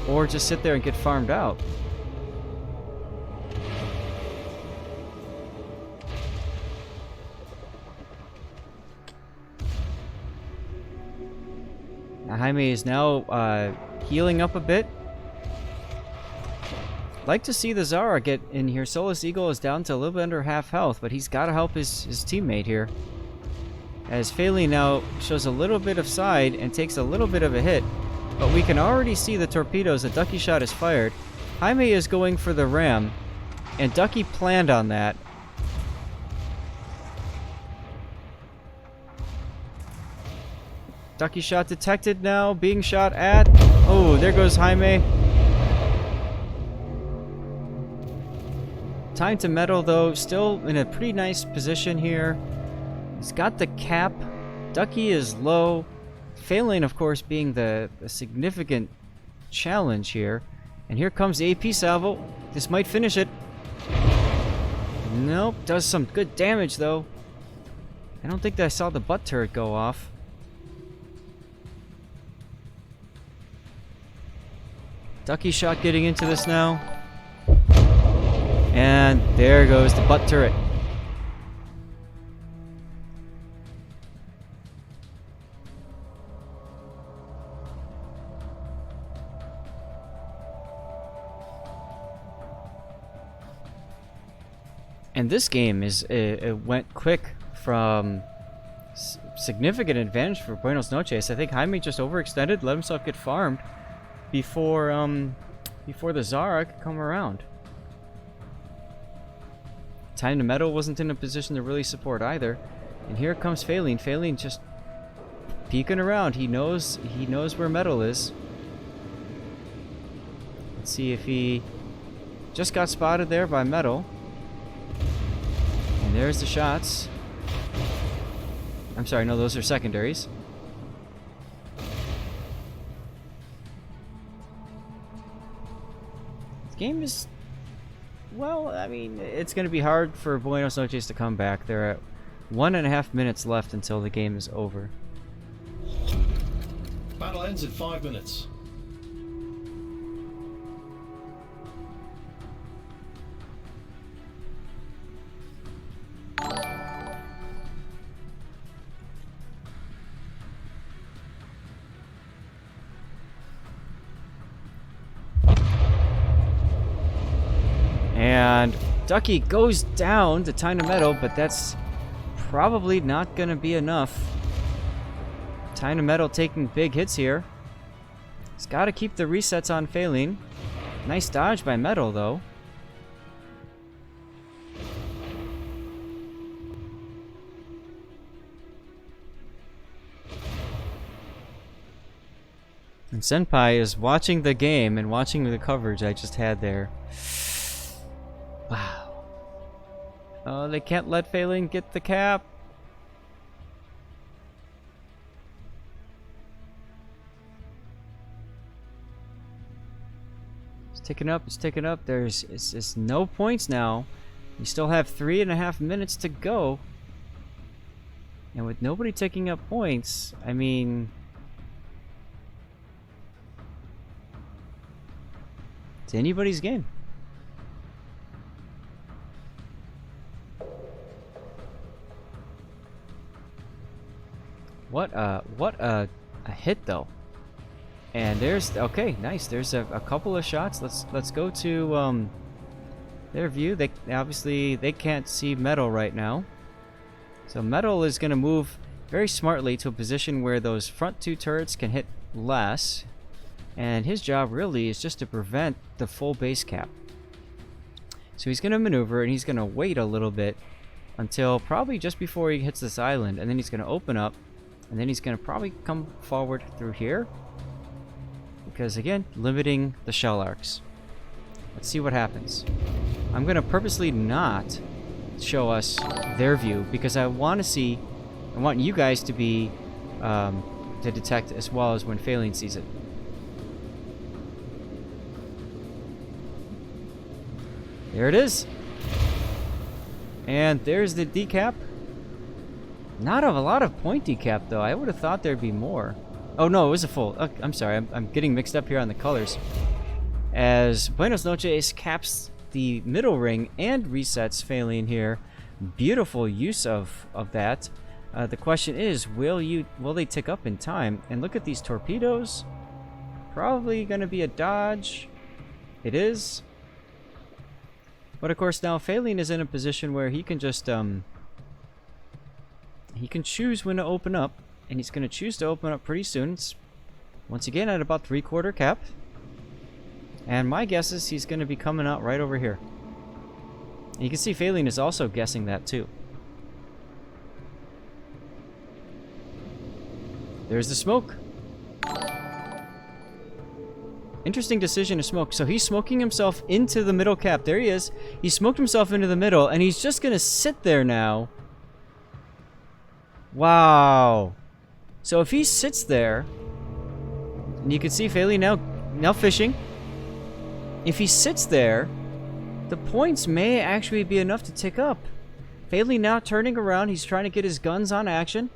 or just sit there and get farmed out. Now Jaime is now healing up a bit. Like to see the Zara get in here. Solus Eagle is down to a little bit under half health, but he's got to help his teammate here. As Phelan now shows a little bit of side and takes a little bit of a hit, but we can already see the torpedoes. The Ducky Shot is fired. Jaime is going for the ram, and Ducky planned on that. Ducky Shot detected now, being shot at. Oh, there goes Jaime. Time to metal, though, still in a pretty nice position here. He's got the cap. Ducky is low. Phelan, of course, being the significant challenge here. And here comes the AP salvo. This might finish it. Nope, does some good damage, though. I don't think that I saw the butt turret go off. Ducky Shot getting into this now. And there goes the butt turret. And this game is it went quick from significant advantage for Buenos Noches. I think Jaime just overextended, let himself get farmed before the Zara could come around. Time to Metal wasn't in a position to really support either. And here comes Phelan. Phelan just peeking around. He knows where Metal is. Let's see if he just got spotted there by Metal. And there's the shots. I'm sorry, no, those are secondaries. This game is, well, I mean, it's going to be hard for Buenos Noches to come back. There are 1.5 minutes left until the game is over.
Battle ends in 5 minutes.
And Ducky goes down to Time to Metal, but that's probably not going to be enough. Time to Metal taking big hits here. He's got to keep the resets on Phelan. Nice dodge by Metal, though. And Senpai is watching the game and watching the coverage I just had there. Wow. Oh, they can't let Phelan get the cap. It's ticking up, it's ticking up. It's no points now. We still have 3.5 minutes to go. And with nobody taking up points, I mean, it's anybody's game. What a hit though. And there's, okay, nice. There's a couple of shots. Let's go to their view. They obviously they can't see Metal right now. So Metal is going to move very smartly to a position where those front two turrets can hit less. And his job really is just to prevent the full base cap. So he's going to maneuver and he's going to wait a little bit until probably just before he hits this island, and then he's going to open up. And then he's going to probably come forward through here. Because, again, limiting the shell arcs. Let's see what happens. I'm going to purposely not show us their view. Because I want to see... I want you guys to be... to detect as well as when Phelan sees it. There it is. And there's the decap. Not a lot of point decap, though. I would have thought there'd be more. Oh, no, it was a full. I'm sorry. I'm getting mixed up here on the colors. As Buenos Noches caps the middle ring and resets Phaelin here. Beautiful use of that. The question is, will they tick up in time? And look at these torpedoes. Probably going to be a dodge. It is. But of course now Phaelin is in a position where he can just he can choose when to open up, and he's going to choose to open up pretty soon. It's once again at about 3/4 cap. And my guess is he's going to be coming out right over here. And you can see Phaelin is also guessing that too. There's the smoke. Interesting decision to smoke. So he's smoking himself into the middle cap. There he is. He smoked himself into the middle, and he's just going to sit there now. Wow. So if he sits there, and you can see Phaelin now fishing. If he sits there, the points may actually be enough to tick up. Phaelin now turning around. He's trying to get his guns on action.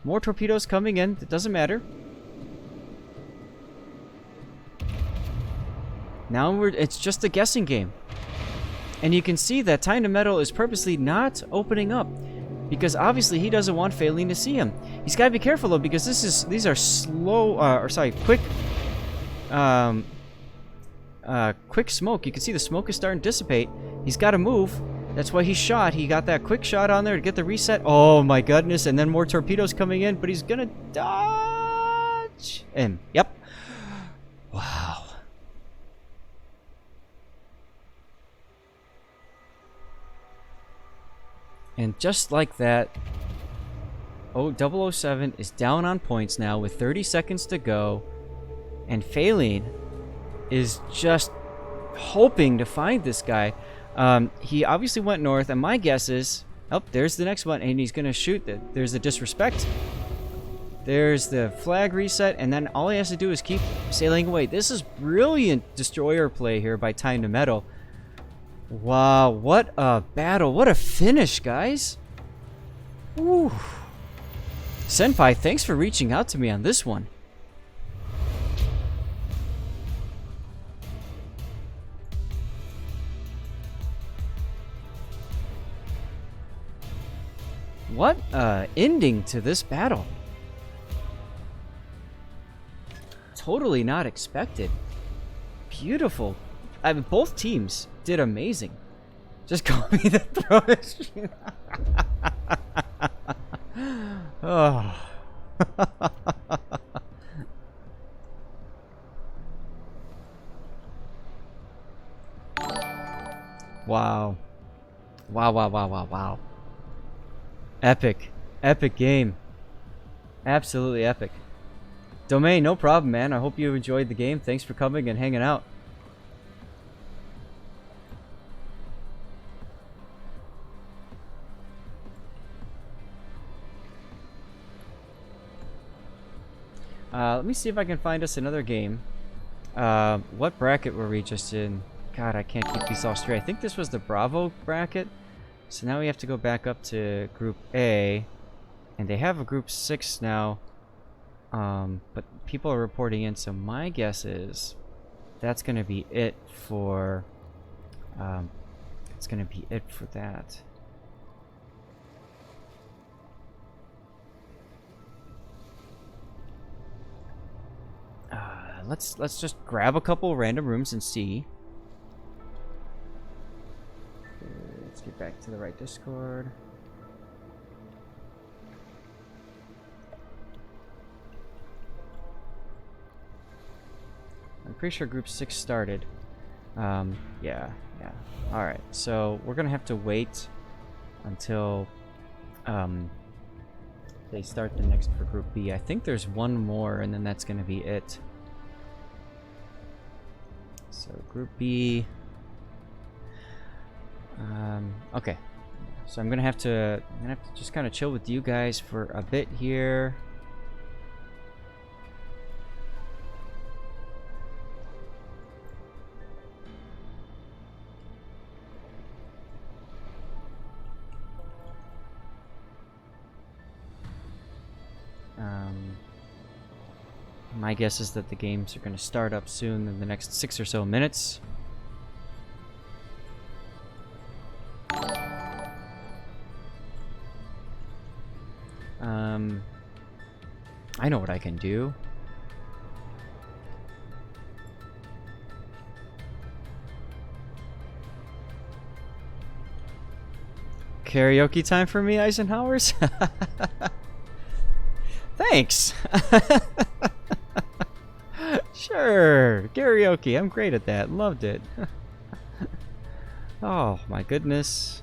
More torpedoes coming in. It doesn't matter. Now it's just a guessing game. And you can see that Time to Metal is purposely not opening up, because obviously he doesn't want Phaelin to see him. He's got to be careful though, because these are quick smoke. You can see the smoke is starting to dissipate. He's got to move. That's why he shot. He got that quick shot on there to get the reset. Oh my goodness, and then more torpedoes coming in, but he's gonna dodge. And yep. Wow. And just like that, 007 is down on points now with 30 seconds to go. And Phaelin is just hoping to find this guy. He obviously went north, and my guess is... Oh, there's the next one, and he's going to shoot. There's the disrespect. There's the flag reset, and then all he has to do is keep sailing away. This is brilliant destroyer play here by Time to Metal. Wow, what a battle. What a finish, guys. Woo. Senpai, thanks for reaching out to me on this one. What a ending to this battle. Totally not expected. Beautiful. I mean, both teams did amazing. Just call me the throw machine. Oh. Wow. Wow, wow, wow, wow, wow. Epic. Epic game. Absolutely epic. Domain, no problem, man. I hope you enjoyed the game. Thanks for coming and hanging out. Let me see if I can find us another game. What bracket were we just in? God, I can't keep these all straight. I think this was the Bravo bracket. So now we have to go back up to Group A. And they have a Group 6 now. But people are reporting in, so my guess is that's going to be it for... it's going to be it for that. Let's just grab a couple random rooms and see. Let's get back to the right Discord. I'm pretty sure Group 6 started. Yeah. Alright, so we're gonna have to wait until they start the next for Group B. I think there's one more, and then that's gonna be it. So Group B. Okay. So I'm gonna have to just kind of chill with you guys for a bit here. My guess is that the games are going to start up soon in the next 6 or so minutes. I know what I can do. Karaoke time for me, Eisenhower's? Thanks! Sure, karaoke. I'm great at that. Loved it. Oh, my goodness.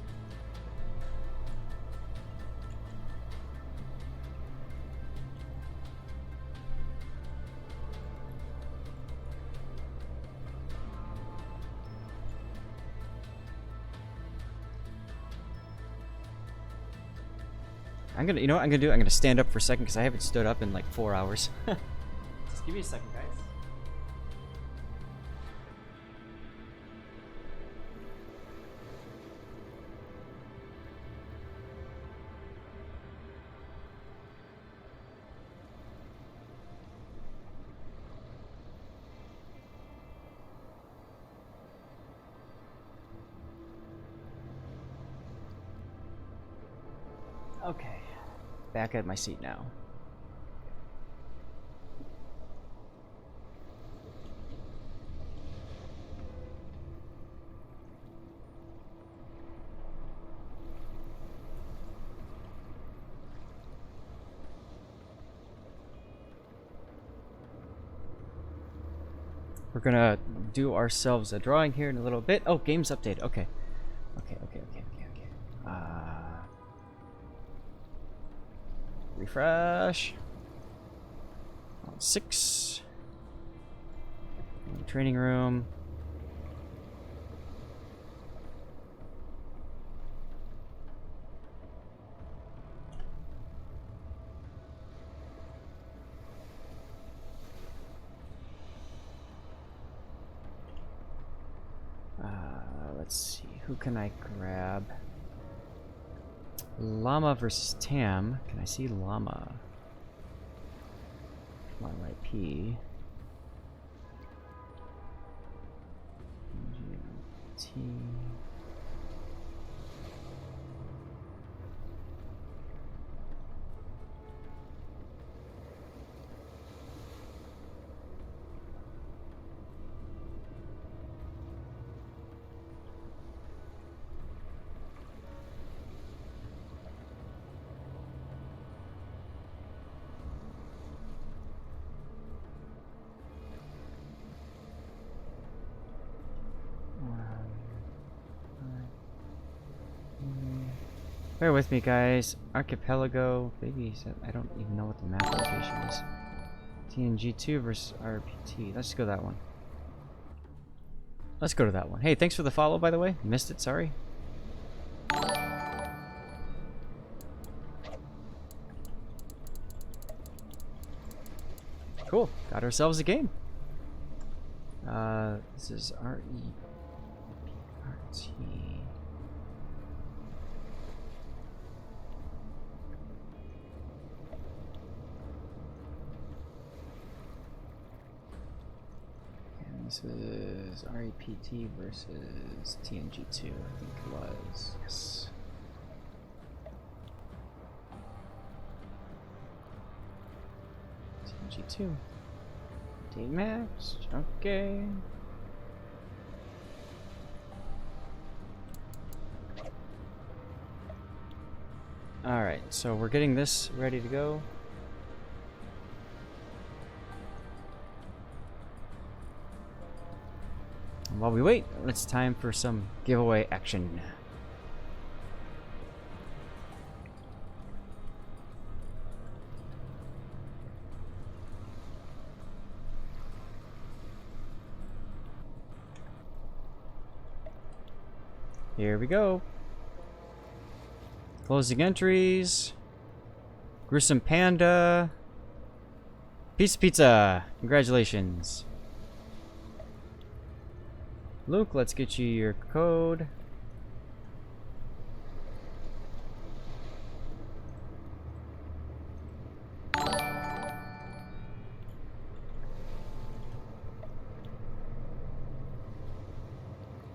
You know what I'm gonna do? I'm gonna stand up for a second because I haven't stood up in like 4 hours. Just give me a second, guys. Okay, back at my seat now. We're gonna do ourselves a drawing here in a little bit. Oh, games update. Okay. Okay. Refresh. On 6. Training room. Let's see. Who can I grab? Llama versus Tam. Can I see Llama? Come on, right P. T. Bear with me, guys. Archipelago. Maybe I don't even know what the map location is. TNG2 versus RPT. Let's go that one. Let's go to that one. Hey, thanks for the follow, by the way. Missed it, sorry. Cool. Got ourselves a game. This is RERT. This is REPT versus TNG2, I think it was. Yes. TNG2. Date match. Okay. Alright, so we're getting this ready to go. While we wait, it's time for some giveaway action. Here we go. Closing entries. Gruesome Panda. Pizza Pizza. Congratulations. Luke, let's get you your code.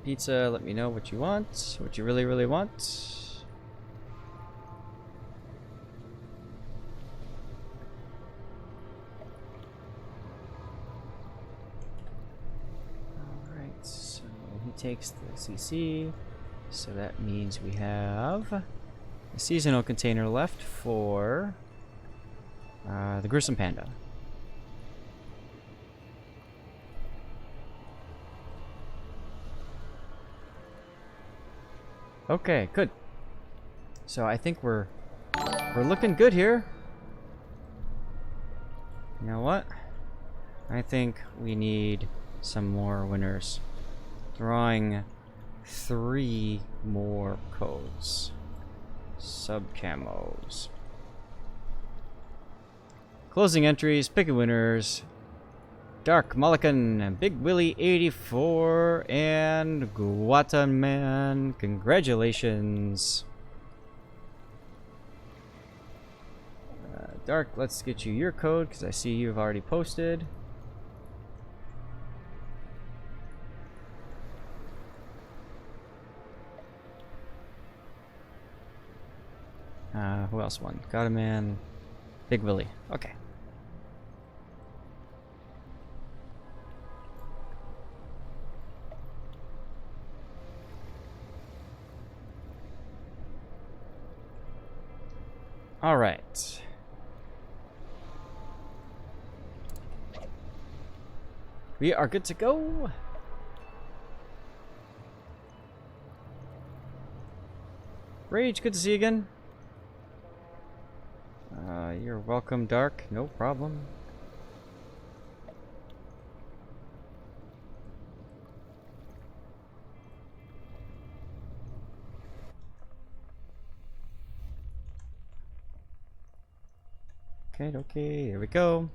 Pizza, let me know what you want, what you really, really want. Alright, so he takes the CC, so that means we have a seasonal container left for the Gruesome Panda. Okay, good. So I think we're looking good here. You know what? I think we need some more winners. Drawing 3 more codes. Sub camos. Closing entries, picking winners. Dark Mulligan, Big Willie 84, and Guataman. Congratulations. Dark, let's get you your code because I see you've already posted. Who else won? Guataman, Big Willie. Okay. All right. We are good to go. Rage, good to see you again. You're welcome, Dark. No problem. Okay, here we go.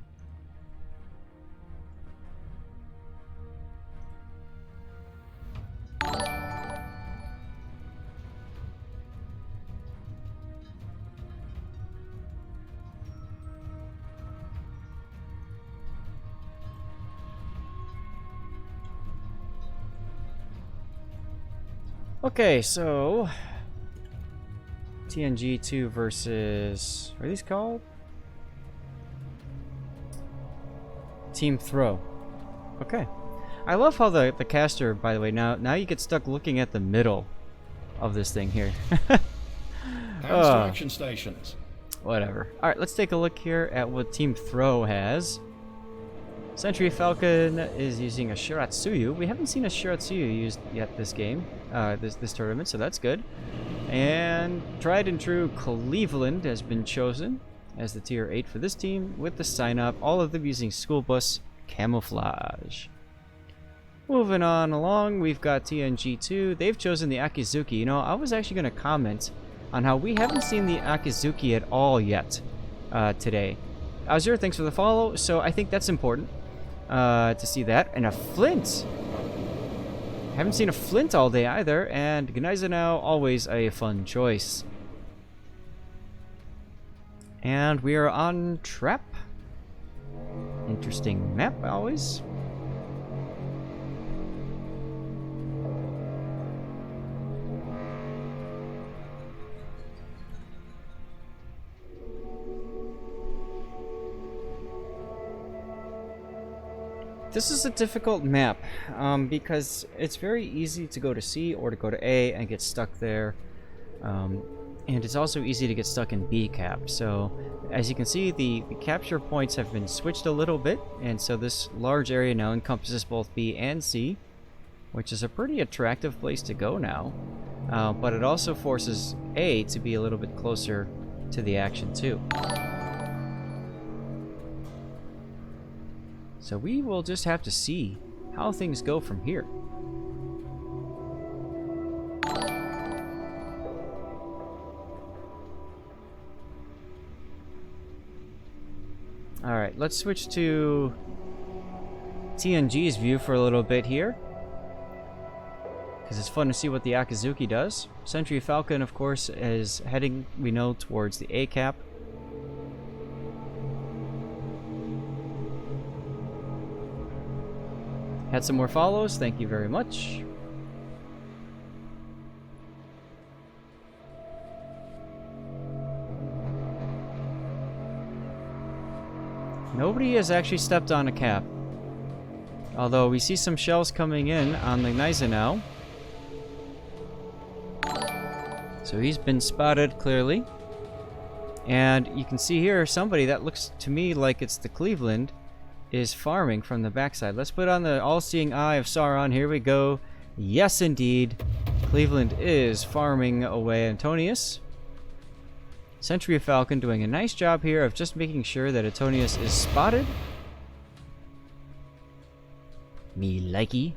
Okay, so TNG2 versus, what are these called? Team Throw. Okay. I love how the caster, by the way, now you get stuck looking at the middle of this thing here.
Hands to action stations.
Whatever. Alright, let's take a look here at what Team Throw has. Sentry Falcon is using a Shiratsuyu. We haven't seen a Shiratsuyu used yet this game, this tournament, so that's good. And tried and true Cleveland has been chosen as the tier 8 for this team with the sign up, all of them using school bus camouflage. Moving on along, we've got TNG2. They've chosen the Akizuki. You know, I was actually going to comment on how we haven't seen the Akizuki at all yet today. Azure, thanks for the follow. So I think that's important to see that. And a Flint. Haven't seen a Flint all day either. And Gneiza now, always a fun choice. And we are on Trap. Interesting map, always. This is a difficult map because it's very easy to go to C or to go to A and get stuck there. And it's also easy to get stuck in B cap. So as you can see, the capture points have been switched a little bit, and so this large area now encompasses both B and C, which is a pretty attractive place to go now. But it also forces A to be a little bit closer to the action too. So we will just have to see how things go from here. Alright, let's switch to TNG's view for a little bit here, because it's fun to see what the Akizuki does. Sentry Falcon, of course, is heading, we know, towards the A cap. Had some more follows, thank you very much. Nobody has actually stepped on a cap. Although we see some shells coming in on the Gneisenau. So he's been spotted clearly. And you can see here somebody that looks to me like it's the Cleveland is farming from the backside. Let's put on the all-seeing eye of Sauron. Here we go. Yes, indeed. Cleveland is farming away Antonius. Sentry Falcon doing a nice job here of just making sure that Antonius is spotted. Me likey.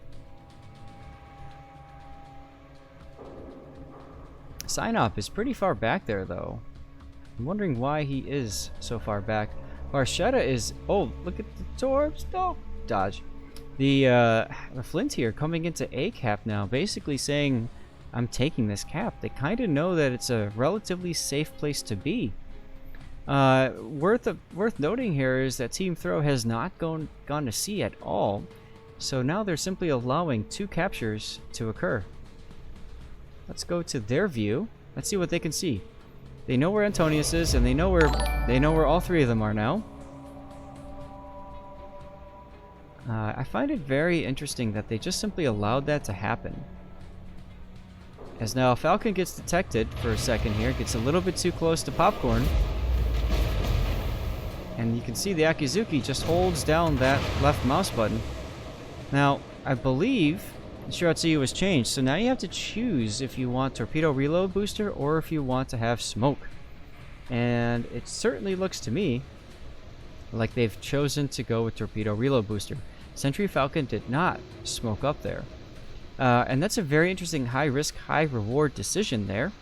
Synop is pretty far back there, though. I'm wondering why he is so far back. Barchetta is... Oh, look at the Torps. No. Dodge. The Flint here coming into A cap now, basically saying, I'm taking this cap. They kind of know that it's a relatively safe place to be. Worth noting here is that Team Throw has not gone to C at all. So now they're simply allowing 2 captures to occur. Let's go to their view. Let's see what they can see. They know where Antonius is, and they know where all 3 of them are now. I find it very interesting that they just simply allowed that to happen. As now Falcon gets detected for a second here, gets a little bit too close to Popcorn. And you can see the Akizuki just holds down that left mouse button. Now, I believe the Shiratsuyu was changed, so now you have to choose if you want Torpedo Reload Booster or if you want to have Smoke. And it certainly looks to me like they've chosen to go with Torpedo Reload Booster. Sentry Falcon did not smoke up there. And that's a very interesting high-risk, high-reward decision there.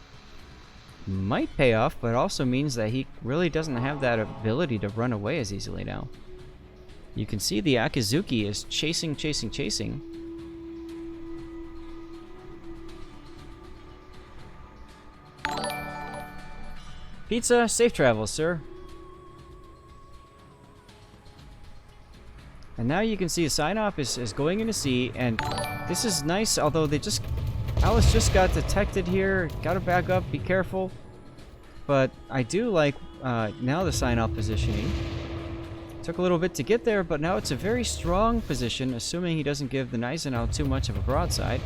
Might pay off, but also means that he really doesn't have that ability to run away as easily now. You can see the Akizuki is chasing. Pizza, safe travels, sir. And now you can see Synop is going into C, and this is nice, although Alice just got detected here. Gotta back up, be careful. But I do like now the Synop positioning. Took a little bit to get there, but now it's a very strong position, assuming he doesn't give the Gneisenau too much of a broadside.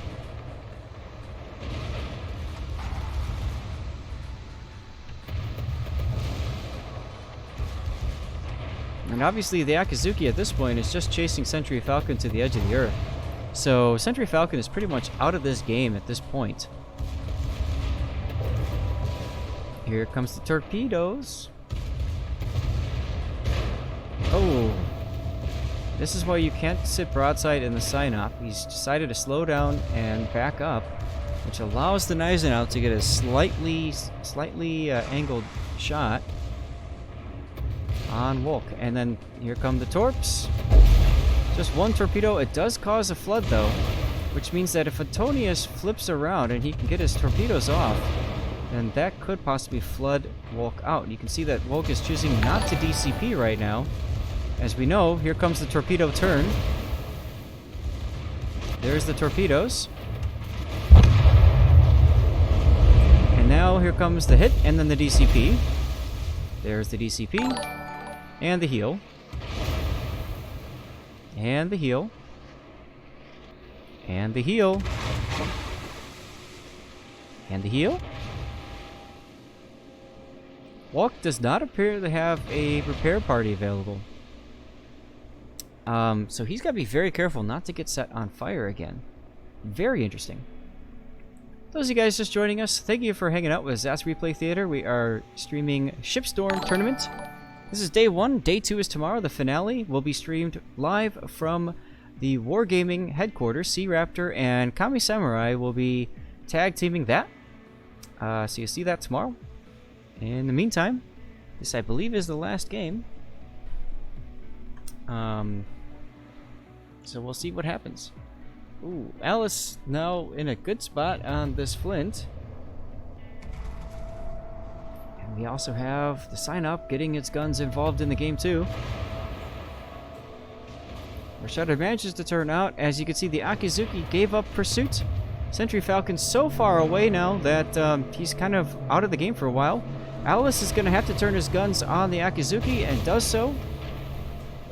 And obviously the Akizuki at this point is just chasing Sentry Falcon to the edge of the earth. So Sentry Falcon is pretty much out of this game at this point. Here comes the torpedoes. Oh. This is why you can't sit broadside in the Synop. He's decided to slow down and back up, which allows the Gneisenau to get a slightly angled shot on Wolk. And then here come the Torps. Just one torpedo. It does cause a flood though, which means that if Antonius flips around and he can get his torpedoes off, then that could possibly flood Wolk out. You can see that Wolk is choosing not to DCP right now. As we know, here comes the torpedo turn. There's the torpedoes. And now here comes the hit and then the DCP. There's the DCP. And the heal. And the heal. And the heal. And the heal. Wolk does not appear to have a repair party available. So he's got to be very careful not to get set on fire again. Very interesting. Those of you guys just joining us, thank you for hanging out with Zats Replay Theater. We are streaming Shipstorm Tournament. This is day 1. Day 2 is tomorrow. The finale will be streamed live from the Wargaming headquarters. C-Raptor and Kami Samurai will be tag teaming that. So you'll see that tomorrow. In the meantime, this I believe is the last game. So we'll see what happens. Ooh, Alice now in a good spot on this Flint. And we also have the Synop getting its guns involved in the game too. Rashada manages to turn out. As you can see, the Akizuki gave up pursuit. Sentry Falcon's so far away now that he's kind of out of the game for a while. Alice is going to have to turn his guns on the Akizuki and does so.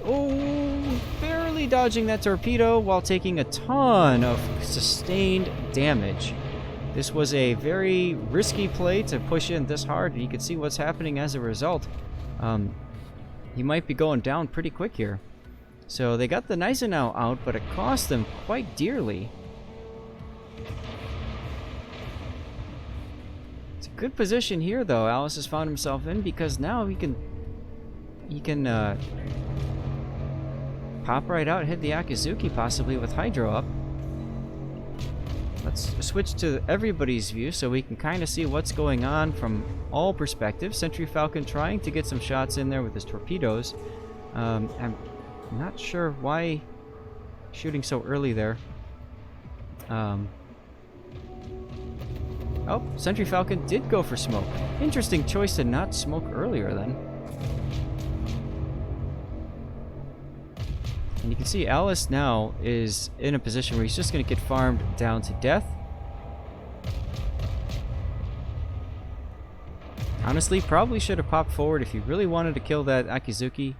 Oh, barely dodging that torpedo while taking a ton of sustained damage. This was a very risky play to push in this hard, and you can see what's happening as a result. He might be going down pretty quick here. So they got the Gneisenau out, but it cost them quite dearly. It's a good position here, though, Alice has found himself in, because now he can pop right out and hit the Akizuki, possibly with Hydro up. Let's switch to everybody's view so we can kind of see what's going on from all perspectives. Sentry Falcon trying to get some shots in there with his torpedoes. I'm not sure why shooting so early there. Oh, Sentry Falcon did go for smoke. Interesting choice to not smoke earlier then. And you can see Alice now is in a position where he's just going to get farmed down to death. Honestly, probably should have popped forward if he really wanted to kill that Akizuki.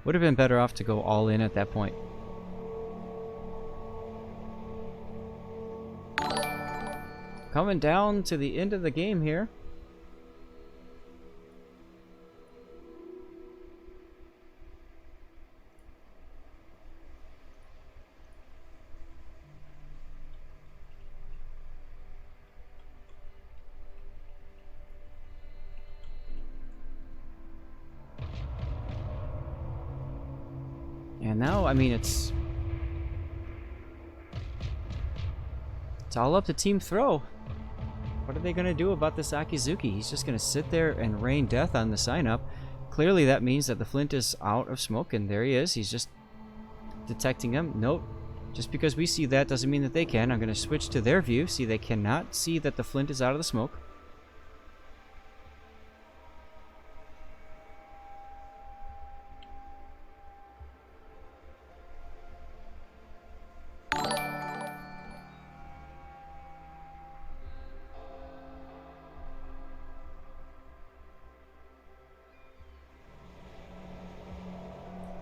Would have been better off to go all in at that point. Coming down to the end of the game here. And now, I mean, it's all up to Team Throw. What are they going to do about this Akizuki? He's just going to sit there and rain death on the sign-up. Clearly that means that the Flint is out of smoke, and there he is. He's just detecting him. Nope. Just because we see that doesn't mean that they can. I'm going to switch to their view. See, they cannot see that the Flint is out of the smoke.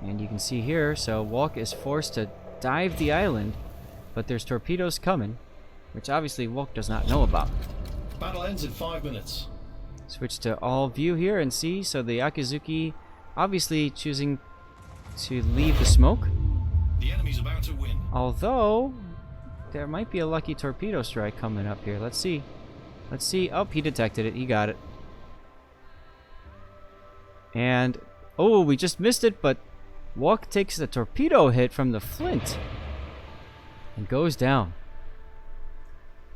And you can see here, so Walk is forced to dive the island, but there's torpedoes coming, which obviously Walk does not know about.
Battle ends in 5 minutes.
Switch to all view here and see, so the Akizuki obviously choosing to leave the smoke.
The enemy's about to win.
Although, there might be a lucky torpedo strike coming up here. Let's see. Let's see. Oh, he detected it. He got it. And, oh, we just missed it, but Walk takes the torpedo hit from the Flint and goes down.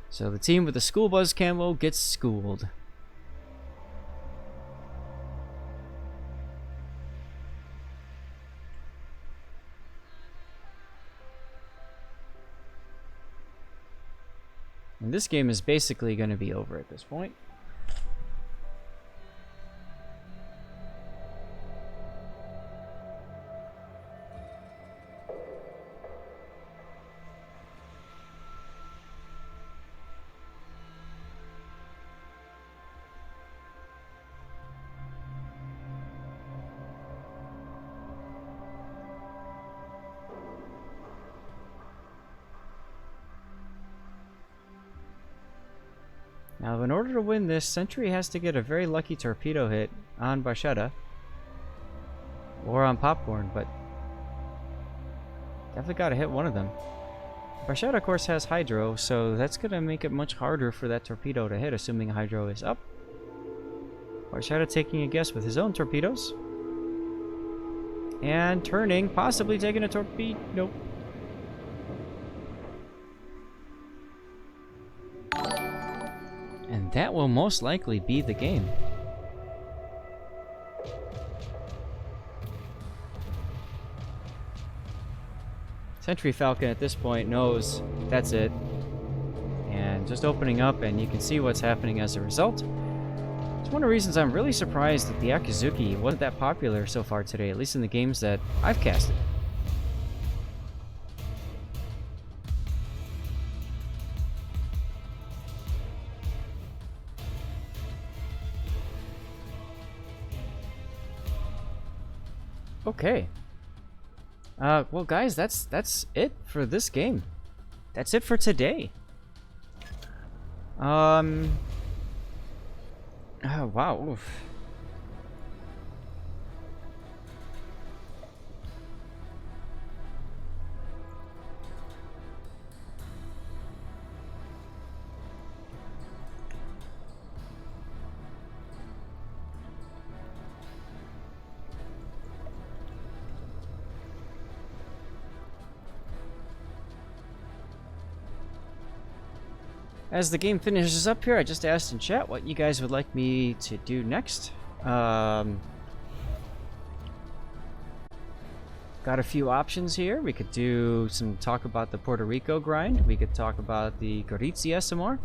So the team with the School Buzz camo gets schooled. And this game is basically going to be over at this point. Now, in order to win this, Sentry has to get a very lucky torpedo hit on Barchetta. Or on Popcorn, but definitely got to hit one of them. Barchetta, of course, has Hydro, so that's going to make it much harder for that torpedo to hit, assuming Hydro is up. Barchetta taking a guess with his own torpedoes. And turning, possibly taking a torpedo. Nope. And that will most likely be the game. Sentry Falcon at this point knows that's it. And just opening up, and you can see what's happening as a result. It's one of the reasons I'm really surprised that the Akizuki wasn't that popular so far today, at least in the games that I've casted. Okay. Well, guys, that's it for this game. That's it for today. Oh, wow. Oof. As the game finishes up here, I just asked in chat what you guys would like me to do next. Got a few options here. We could do some talk about the Puerto Rico grind. We could talk about the Gorizia some more.